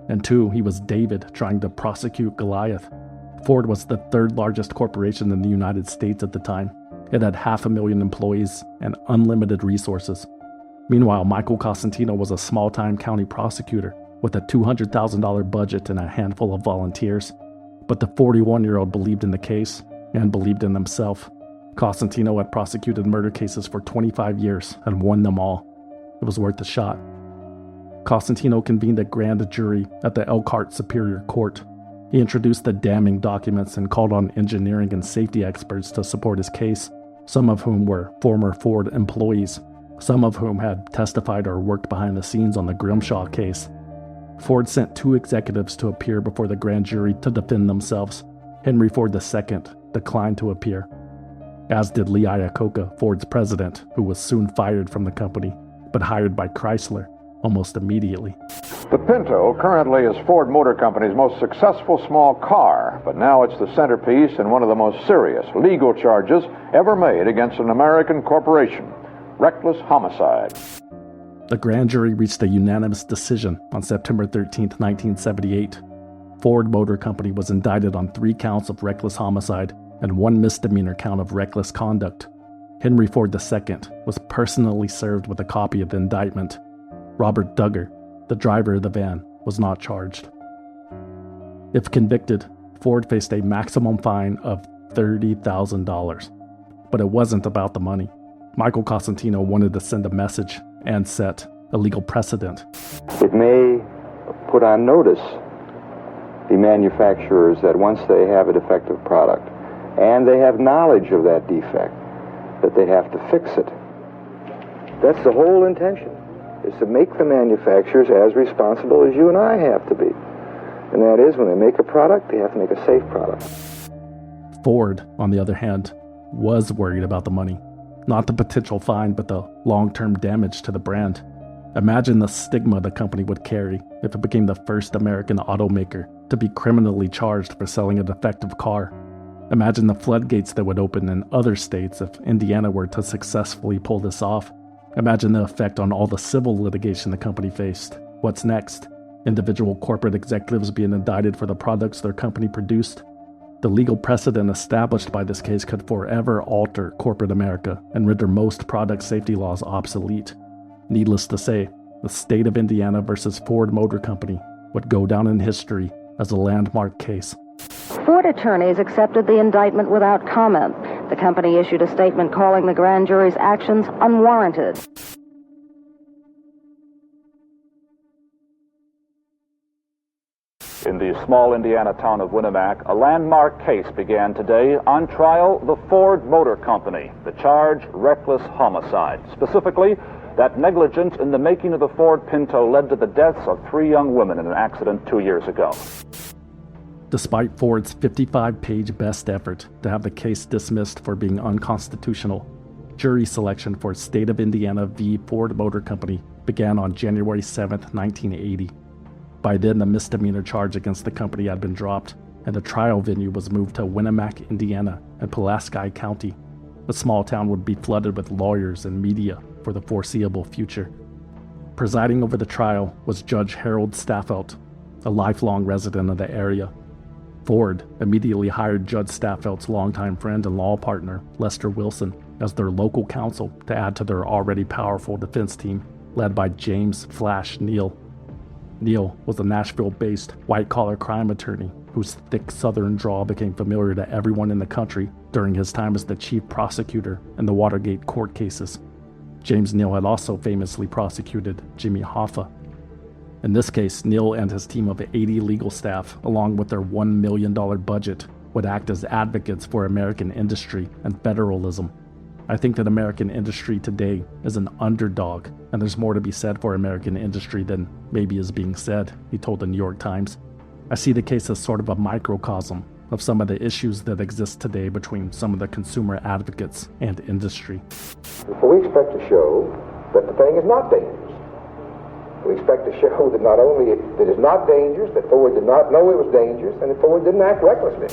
And two, he was David trying to prosecute Goliath. Ford was the third largest corporation in the United States at the time. It had 500,000 employees and unlimited resources. Meanwhile, Michael Cosentino was a small-time county prosecutor with a $200,000 budget and a handful of volunteers. But the 41-year-old believed in the case and believed in himself. Cosentino had prosecuted murder cases for 25 years and won them all. It was worth a shot. Cosentino convened a grand jury at the Elkhart Superior Court. He introduced the damning documents and called on engineering and safety experts to support his case, some of whom were former Ford employees, some of whom had testified or worked behind the scenes on the Grimshaw case. Ford sent 2 executives to appear before the grand jury to defend themselves. Henry Ford II declined to appear, as did Lee Iacocca, Ford's president, who was soon fired from the company, but hired by Chrysler almost immediately. The Pinto currently is Ford Motor Company's most successful small car, but now it's the centerpiece in one of the most serious legal charges ever made against an American corporation: reckless homicide. The grand jury reached a unanimous decision on September 13, 1978. Ford Motor Company was indicted on 3 counts of reckless homicide and 1 misdemeanor count of reckless conduct. Henry Ford II was personally served with a copy of the indictment. Robert Duggar, the driver of the van, was not charged. If convicted, Ford faced a maximum fine of $30,000. But it wasn't about the money. Michael Cosentino wanted to send a message and set a legal precedent. It may put on notice the manufacturers that once they have a defective product and they have knowledge of that defect, that they have to fix it. That's the whole intention, is to make the manufacturers as responsible as you and I have to be. And that is, when they make a product, they have to make a safe product. Ford, on the other hand, was worried about the money. Not the potential fine, but the long-term damage to the brand. Imagine the stigma the company would carry if it became the first American automaker to be criminally charged for selling a defective car. Imagine the floodgates that would open in other states if Indiana were to successfully pull this off. Imagine the effect on all the civil litigation the company faced. What's next? Individual corporate executives being indicted for the products their company produced? The legal precedent established by this case could forever alter corporate America and render most product safety laws obsolete. Needless to say, the state of Indiana versus Ford Motor Company would go down in history as a landmark case. Ford attorneys accepted the indictment without comment. The company issued a statement calling the grand jury's actions unwarranted. In the small Indiana town of Winnemac, a landmark case began today. On trial, the Ford Motor Company. The charge, reckless homicide. Specifically, that negligence in the making of the Ford Pinto led to the deaths of 3 young women in an accident 2 years ago. Despite Ford's 55-page best effort to have the case dismissed for being unconstitutional, Jury selection for State of Indiana v. Ford Motor Company began on January 7, 1980. By then, the misdemeanor charge against the company had been dropped, and the trial venue was moved to Winamac, Indiana, in Pulaski County. The small town would be flooded with lawyers and media for the foreseeable future. Presiding over the trial was Judge Harold Staffelt, a lifelong resident of the area. Ford immediately hired Judge Staffelt's longtime friend and law partner, Lester Wilson, as their local counsel to add to their already powerful defense team, led by James Flash Neal. Neal was a Nashville-based white-collar crime attorney whose thick Southern drawl became familiar to everyone in the country during his time as the chief prosecutor in the Watergate court cases. James Neal had also famously prosecuted Jimmy Hoffa. In this case, Neal and his team of 80 legal staff, along with their $1 million budget, would act as advocates for American industry and federalism. I think that American industry today is an underdog, and there's more to be said for American industry than maybe is being said, he told the New York Times. I see the case as sort of a microcosm of some of the issues that exist today between some of the consumer advocates and industry. We expect to show that the thing is not dangerous. We expect to show that not only that it's not dangerous, that Ford did not know it was dangerous, and that Ford didn't act recklessly.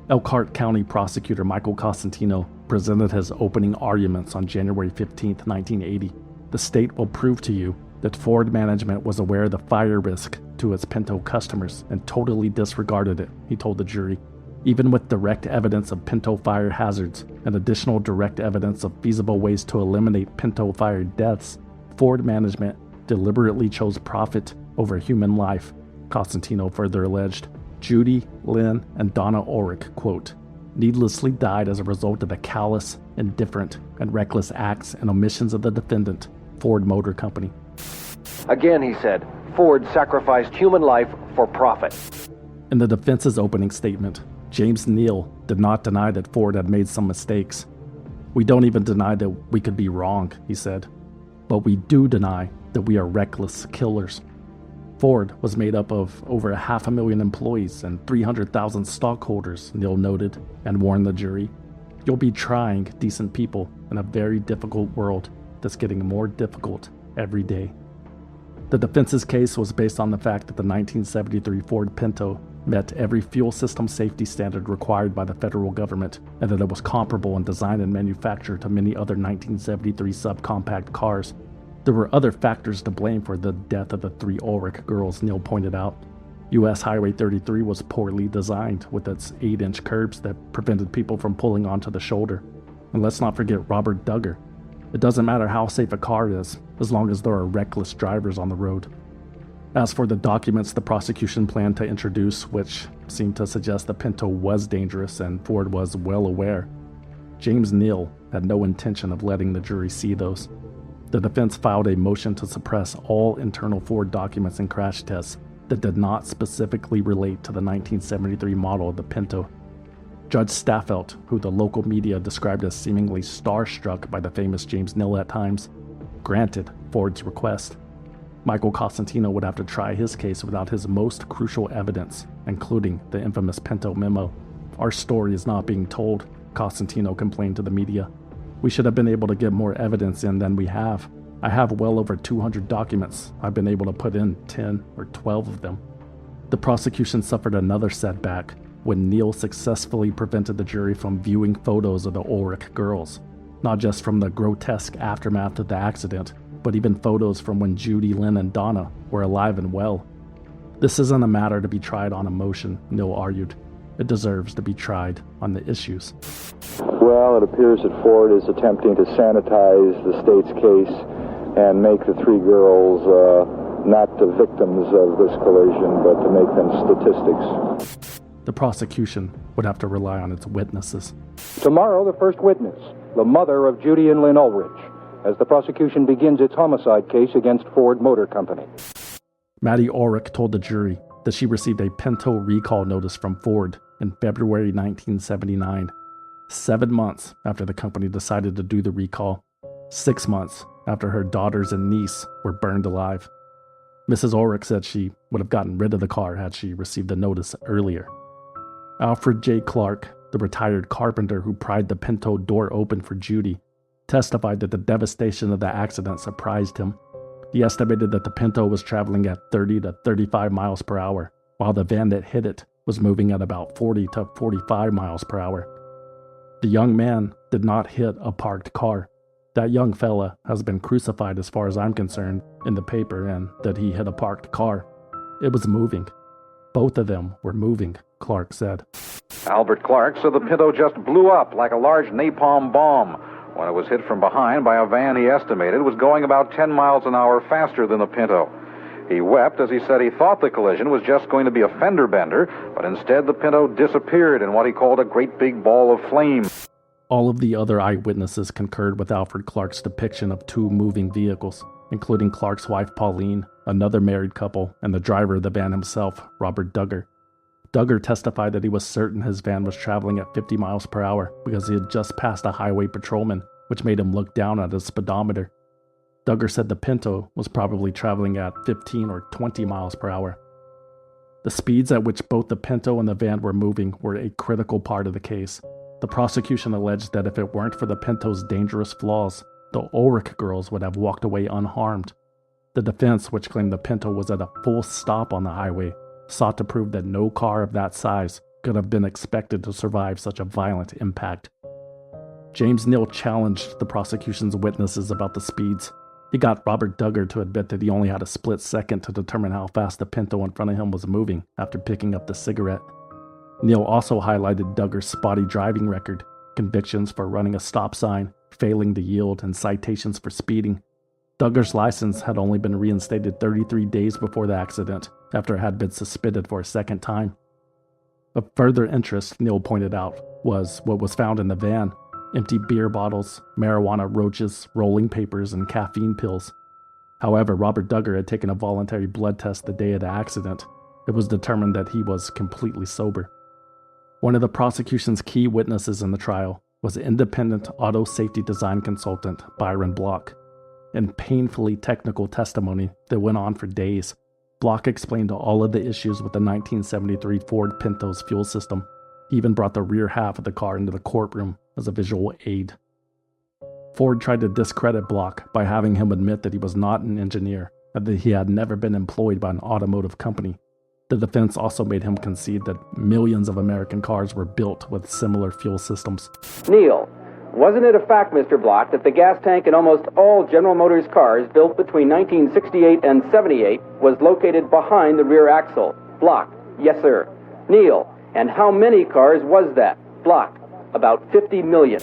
Elkhart County Prosecutor Michael Costantino presented his opening arguments on January 15, 1980. The state will prove to you that Ford management was aware of the fire risk to its Pinto customers and totally disregarded it, he told the jury. Even with direct evidence of Pinto fire hazards and additional direct evidence of feasible ways to eliminate Pinto fire deaths, Ford management deliberately chose profit over human life, Costantino further alleged. Judy, Lynn, and Donna Ulrich, quote, needlessly died as a result of the callous, indifferent, and reckless acts and omissions of the defendant, Ford Motor Company. Again, he said, Ford sacrificed human life for profit. In the defense's opening statement, James Neal did not deny that Ford had made some mistakes. We don't even deny that we could be wrong, he said, but we do deny that we are reckless killers. Ford was made up of over 500,000 employees and 300,000 stockholders, Neal noted, and warned the jury. You'll be trying decent people in a very difficult world that's getting more difficult every day. The defense's case was based on the fact that the 1973 Ford Pinto met every fuel system safety standard required by the federal government, and that it was comparable in design and manufacture to many other 1973 subcompact cars. There were other factors to blame for the death of the 3 Ulrich girls, Neal pointed out. U.S. Highway 33 was poorly designed, with its 8-inch curbs that prevented people from pulling onto the shoulder. And let's not forget Robert Duggar. It doesn't matter how safe a car is, as long as there are reckless drivers on the road. As for the documents the prosecution planned to introduce, which seemed to suggest the Pinto was dangerous and Ford was well aware, James Neal had no intention of letting the jury see those. The defense filed a motion to suppress all internal Ford documents and crash tests that did not specifically relate to the 1973 model of the Pinto. Judge Staffelt, who the local media described as seemingly starstruck by the famous James Neal at times, granted Ford's request. Michael Costantino would have to try his case without his most crucial evidence, including the infamous Pinto memo. Our story is not being told, Costantino complained to the media. We should have been able to get more evidence in than we have. I have well over 200 documents. I've been able to put in 10 or 12 of them. The prosecution suffered another setback when Neal successfully prevented the jury from viewing photos of the Ulrich girls, not just from the grotesque aftermath of the accident, but even photos from when Judy, Lynn, and Donna were alive and well. This isn't a matter to be tried on emotion, Neal argued. It deserves to be tried on the issues. Well, it appears that Ford is attempting to sanitize the state's case and make the 3 girls not the victims of this collision, but to make them statistics. The prosecution would have to rely on its witnesses. Tomorrow, the first witness, the mother of Judy and Lynn Ulrich, as the prosecution begins its homicide case against Ford Motor Company. Maddie Ulrich told the jury that she received a Pinto recall notice from Ford in February 1979, 7 months after the company decided to do the recall, 6 months after her daughters and niece were burned alive. Mrs. Ulrich said she would have gotten rid of the car had she received the notice earlier. Alfred J. Clark, the retired carpenter who pried the Pinto door open for Judy, testified that the devastation of the accident surprised him. He estimated that the Pinto was traveling at 30 to 35 miles per hour, while the van that hit it was moving at about 40 to 45 miles per hour. The young man did not hit a parked car. That young fella has been crucified as far as I'm concerned in the paper, and that he hit a parked car. It was moving. Both of them were moving, Clark said. Albert Clark said the Pinto just blew up like a large napalm bomb when it was hit from behind by a van he estimated was going about 10 miles an hour faster than the Pinto. He wept as he said he thought the collision was just going to be a fender bender, but instead the Pinto disappeared in what he called a great big ball of flame. All of the other eyewitnesses concurred with Alfred Clark's depiction of two moving vehicles, including Clark's wife Pauline, another married couple, and the driver of the van himself, Robert Duggar. Duggar testified that he was certain his van was traveling at 50 miles per hour because he had just passed a highway patrolman, which made him look down at his speedometer. Duggar said the Pinto was probably traveling at 15 or 20 miles per hour. The speeds at which both the Pinto and the van were moving were a critical part of the case. The prosecution alleged that if it weren't for the Pinto's dangerous flaws, the Ulrich girls would have walked away unharmed. The defense, which claimed the Pinto was at a full stop on the highway, sought to prove that no car of that size could have been expected to survive such a violent impact. James Neal challenged the prosecution's witnesses about the speeds. He got Robert Duggar to admit that he only had a split second to determine how fast the Pinto in front of him was moving after picking up the cigarette. Neal also highlighted Duggar's spotty driving record, convictions for running a stop sign, failing to yield, and citations for speeding. Duggar's license had only been reinstated 33 days before the accident, after it had been suspended for a second time. Of further interest, Neal pointed out, was what was found in the van: empty beer bottles, marijuana roaches, rolling papers, and caffeine pills. However, Robert Duggar had taken a voluntary blood test the day of the accident. It was determined that he was completely sober. One of the prosecution's key witnesses in the trial was independent auto safety design consultant Byron Block. In painfully technical testimony that went on for days, Block explained all of the issues with the 1973 Ford Pinto's fuel system. He even brought the rear half of the car into the courtroom as a visual aid. Ford tried to discredit Block by having him admit that he was not an engineer and that he had never been employed by an automotive company. The defense also made him concede that millions of American cars were built with similar fuel systems. Neal, wasn't it a fact, Mr. Block, that the gas tank in almost all General Motors cars built between 1968 and 78 was located behind the rear axle? Block, yes, sir. Neal, and how many cars was that? Block, about 50 million.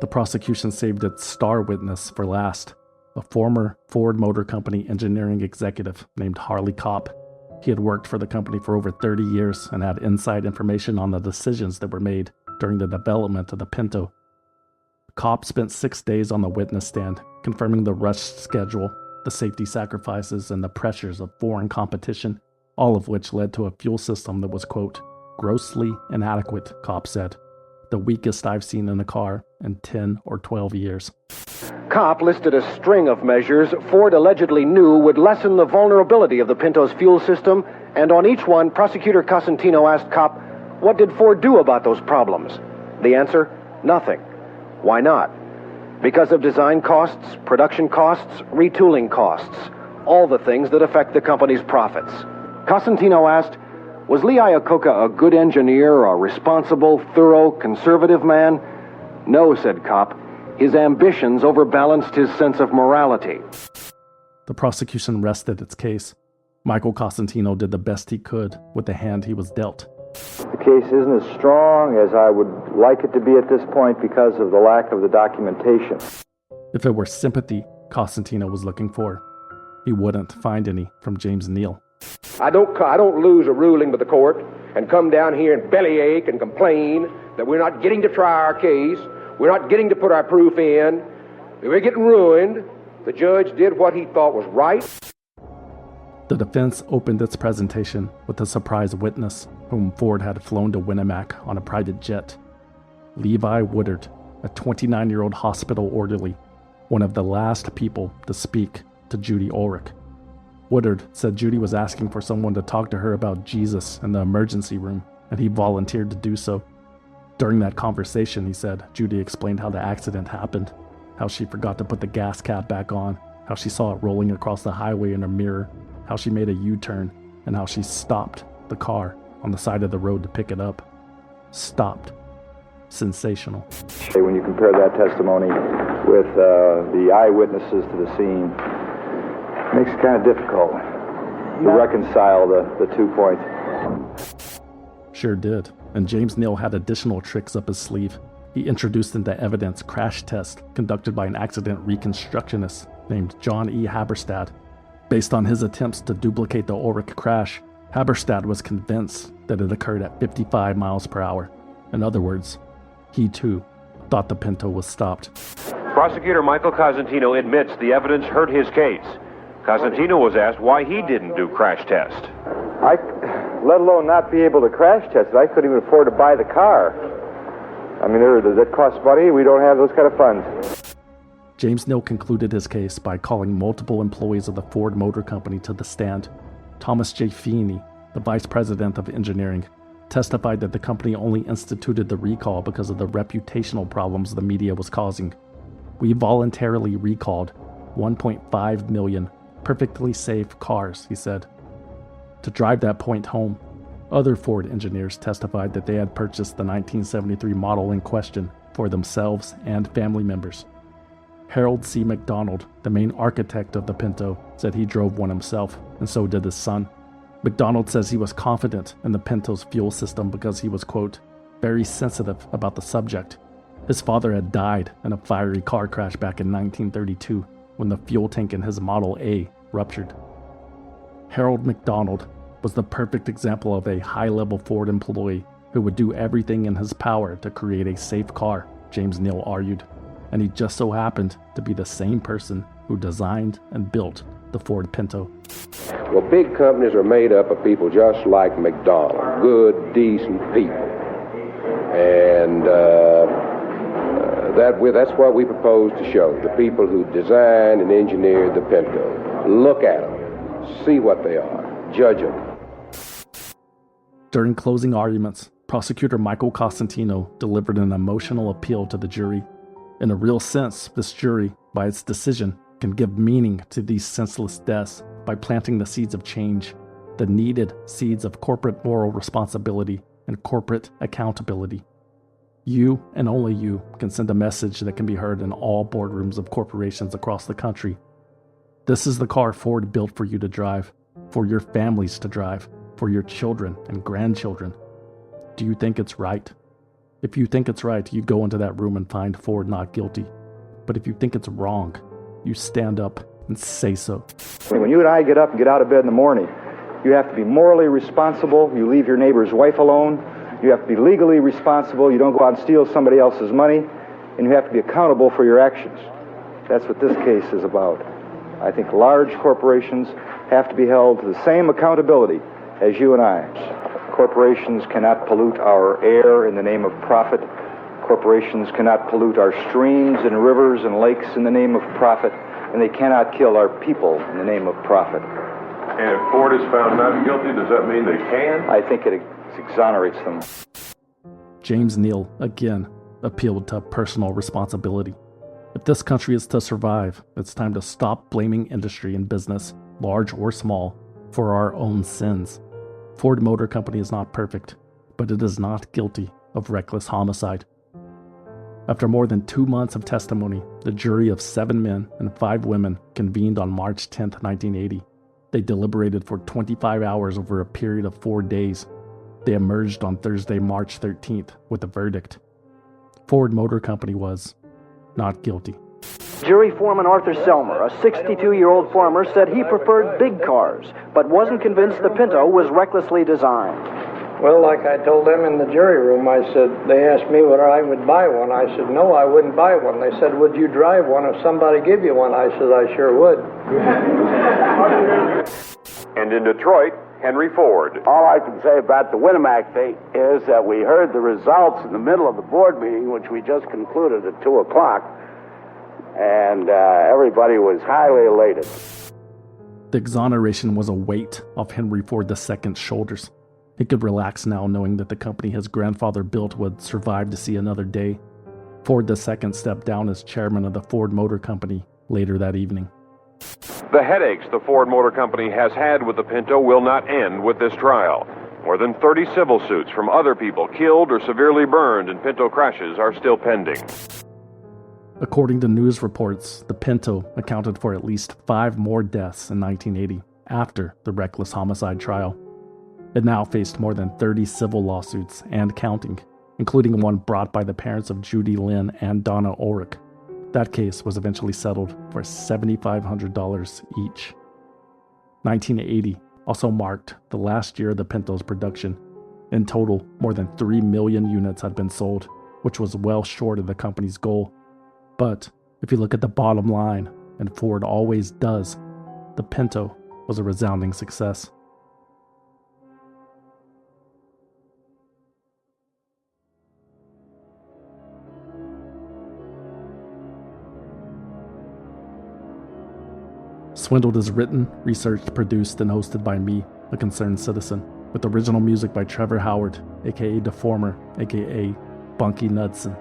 The prosecution saved its star witness for last, a former Ford Motor Company engineering executive named Harley Kopp. He had worked for the company for over 30 years and had inside information on the decisions that were made during the development of the Pinto. Kopp spent 6 days on the witness stand, confirming the rush schedule, the safety sacrifices, and the pressures of foreign competition, all of which led to a fuel system that was, quote, grossly inadequate, Kopp said. The weakest I've seen in a car in 10 or 12 years. Kopp listed a string of measures Ford allegedly knew would lessen the vulnerability of the Pinto's fuel system, and on each one, Prosecutor Cosentino asked Kopp, what did Ford do about those problems? The answer, nothing. Why not? Because of design costs, production costs, retooling costs, all the things that affect the company's profits. Cosentino asked, was Lee Iacocca a good engineer, a responsible, thorough, conservative man? No, said Kopp. His ambitions overbalanced his sense of morality. The prosecution rested its case. Michael Cosentino did the best he could with the hand he was dealt. The case isn't as strong as I would like it to be at this point because of the lack of the documentation. If it were sympathy Cosentino was looking for, he wouldn't find any from James Neal. I don't lose a ruling with the court and come down here and bellyache and complain that we're not getting to try our case, we're not getting to put our proof in, we're getting ruined. The judge did what he thought was right. The defense opened its presentation with a surprise witness whom Ford had flown to Winnemac on a private jet. Levi Woodard, a 29-year-old hospital orderly, one of the last people to speak to Judy Ulrich. Woodard said Judy was asking for someone to talk to her about Jesus in the emergency room, and he volunteered to do so. During that conversation, he said, Judy explained how the accident happened, how she forgot to put the gas cap back on, how she saw it rolling across the highway in her mirror, how she made a U-turn, and how she stopped the car on the side of the road to pick it up. Stopped. Sensational. When you compare that testimony with the eyewitnesses to the scene, it makes it kind of difficult to reconcile the 2 points. Sure did. And James Neal had additional tricks up his sleeve. He introduced into evidence crash tests conducted by an accident reconstructionist named John E. Haberstad. Based on his attempts to duplicate the Ulrich crash, Haberstad was convinced that it occurred at 55 miles per hour. In other words, he too thought the Pinto was stopped. Prosecutor Michael Cosentino admits the evidence hurt his case. Cosentino was asked why he didn't do crash test. Let alone not be able to crash test it, I couldn't even afford to buy the car. I mean, that costs money. We don't have those kind of funds. James Neal concluded his case by calling multiple employees of the Ford Motor Company to the stand. Thomas J. Feeney, the vice president of engineering, testified that the company only instituted the recall because of the reputational problems the media was causing. We voluntarily recalled 1.5 million perfectly safe cars, he said. To drive that point home, other Ford engineers testified that they had purchased the 1973 model in question for themselves and family members. Harold C. McDonald, the main architect of the Pinto, said he drove one himself, and so did his son. McDonald says he was confident in the Pinto's fuel system because he was, quote, very sensitive about the subject. His father had died in a fiery car crash back in 1932 when the fuel tank in his Model A ruptured. Harold McDonald was the perfect example of a high-level Ford employee who would do everything in his power to create a safe car, James Neal argued. And he just so happened to be the same person who designed and built the Ford Pinto. Well, big companies are made up of people just like McDonald, good, decent people. And that's what we propose to show, the people who designed and engineered the Pinto. Look at them. See what they are. Judge them. During closing arguments, prosecutor Michael Cosentino delivered an emotional appeal to the jury. In a real sense, this jury, by its decision, can give meaning to these senseless deaths by planting the seeds of change, the needed seeds of corporate moral responsibility and corporate accountability. You and only you can send a message that can be heard in all boardrooms of corporations across the country. This is the car Ford built for you to drive, for your families to drive, for your children and grandchildren. Do you think it's right? If you think it's right, you go into that room and find Ford not guilty. But if you think it's wrong, you stand up and say so. When you and I get up and get out of bed in the morning, you have to be morally responsible. You leave your neighbor's wife alone. You have to be legally responsible. You don't go out and steal somebody else's money. And you have to be accountable for your actions. That's what this case is about. I think large corporations have to be held to the same accountability as you and I. Corporations cannot pollute our air in the name of profit. Corporations cannot pollute our streams and rivers and lakes in the name of profit. And they cannot kill our people in the name of profit. And if Ford is found not guilty, does that mean they can? I think it exonerates them. James Neal, again, appealed to personal responsibility. If this country is to survive, it's time to stop blaming industry and business, large or small, for our own sins. Ford Motor Company is not perfect, but it is not guilty of reckless homicide. After more than 2 months of testimony, the jury of 7 men and 5 women convened on March 10, 1980. They deliberated for 25 hours over a period of 4 days. They emerged on Thursday, March 13th, with a verdict. Ford Motor Company was not guilty. Jury foreman Arthur Selmer, a 62-year-old farmer, said he preferred big cars, but wasn't convinced the Pinto was recklessly designed. Well, like I told them in the jury room, they asked me whether I would buy one. I said, no, I wouldn't buy one. They said, would you drive one if somebody gave you one? I said, I sure would. And in Detroit, Henry Ford. All I can say about the Winnemac thing is that we heard the results in the middle of the board meeting, which we just concluded at 2 o'clock, and everybody was highly elated. The exoneration was a weight off Henry Ford II's shoulders. He could relax now knowing that the company his grandfather built would survive to see another day. Ford II stepped down as chairman of the Ford Motor Company later that evening. The headaches the Ford Motor Company has had with the Pinto will not end with this trial. More than 30 civil suits from other people killed or severely burned in Pinto crashes are still pending. According to news reports, the Pinto accounted for at least 5 more deaths in 1980 after the reckless homicide trial. It now faced more than 30 civil lawsuits and counting, including one brought by the parents of Judy Lynn and Donna Ulrich. That case was eventually settled for $7,500 each. 1980 also marked the last year of the Pinto's production. In total, more than 3 million units had been sold, which was well short of the company's goal. But if you look at the bottom line, and Ford always does, the Pinto was a resounding success. Swindled is written, researched, produced, and hosted by me, a concerned citizen, with original music by Trevor Howard, aka Deformer, aka Bunky Knudsen.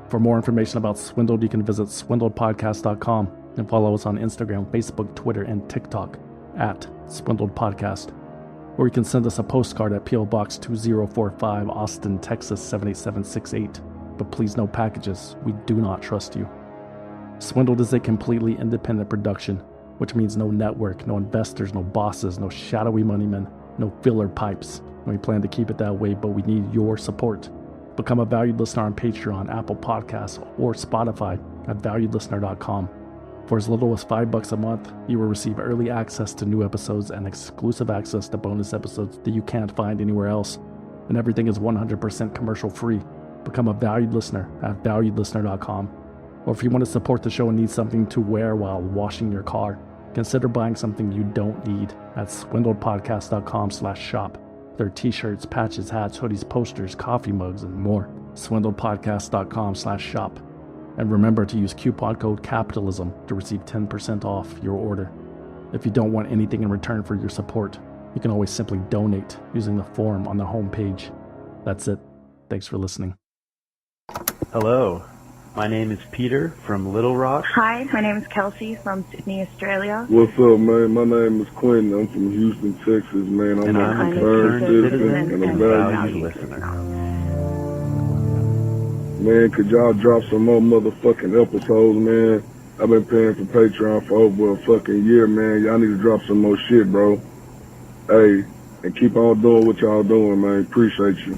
For more information about Swindled, you can visit swindledpodcast.com and follow us on Instagram, Facebook, Twitter, and TikTok at Swindled Podcast. Or you can send us a postcard at P.O. Box 2045, Austin, Texas 78768. But please, no packages. We do not trust you. Swindled is a completely independent production, which means no network, no investors, no bosses, no shadowy moneymen, no filler pipes. And we plan to keep it that way, but we need your support. Become a valued listener on Patreon, Apple Podcasts, or Spotify at valuedlistener.com. For as little as $5 a month, you will receive early access to new episodes and exclusive access to bonus episodes that you can't find anywhere else. And everything is 100% commercial free. Become a valued listener at valuedlistener.com. Or if you want to support the show and need something to wear while washing your car, consider buying something you don't need at swindledpodcast.com/shop. There are t-shirts, patches, hats, hoodies, posters, coffee mugs, and more. swindledpodcast.com/shop. And remember to use coupon code CAPITALISM to receive 10% off your order. If you don't want anything in return for your support, you can always simply donate using the form on the homepage. That's it. Thanks for listening. Hello. My name is Peter from Little Rock. Hi, my name is Kelsey from Sydney, Australia. What's up, man? My name is Quentin. I'm from Houston, Texas, man. I'm a concerned citizen and a valued listener. Man, could y'all drop some more motherfucking episodes, man? I've been paying for Patreon for over a fucking year, man. Y'all need to drop some more shit, bro. Hey, and keep on doing what y'all doing, man. Appreciate you.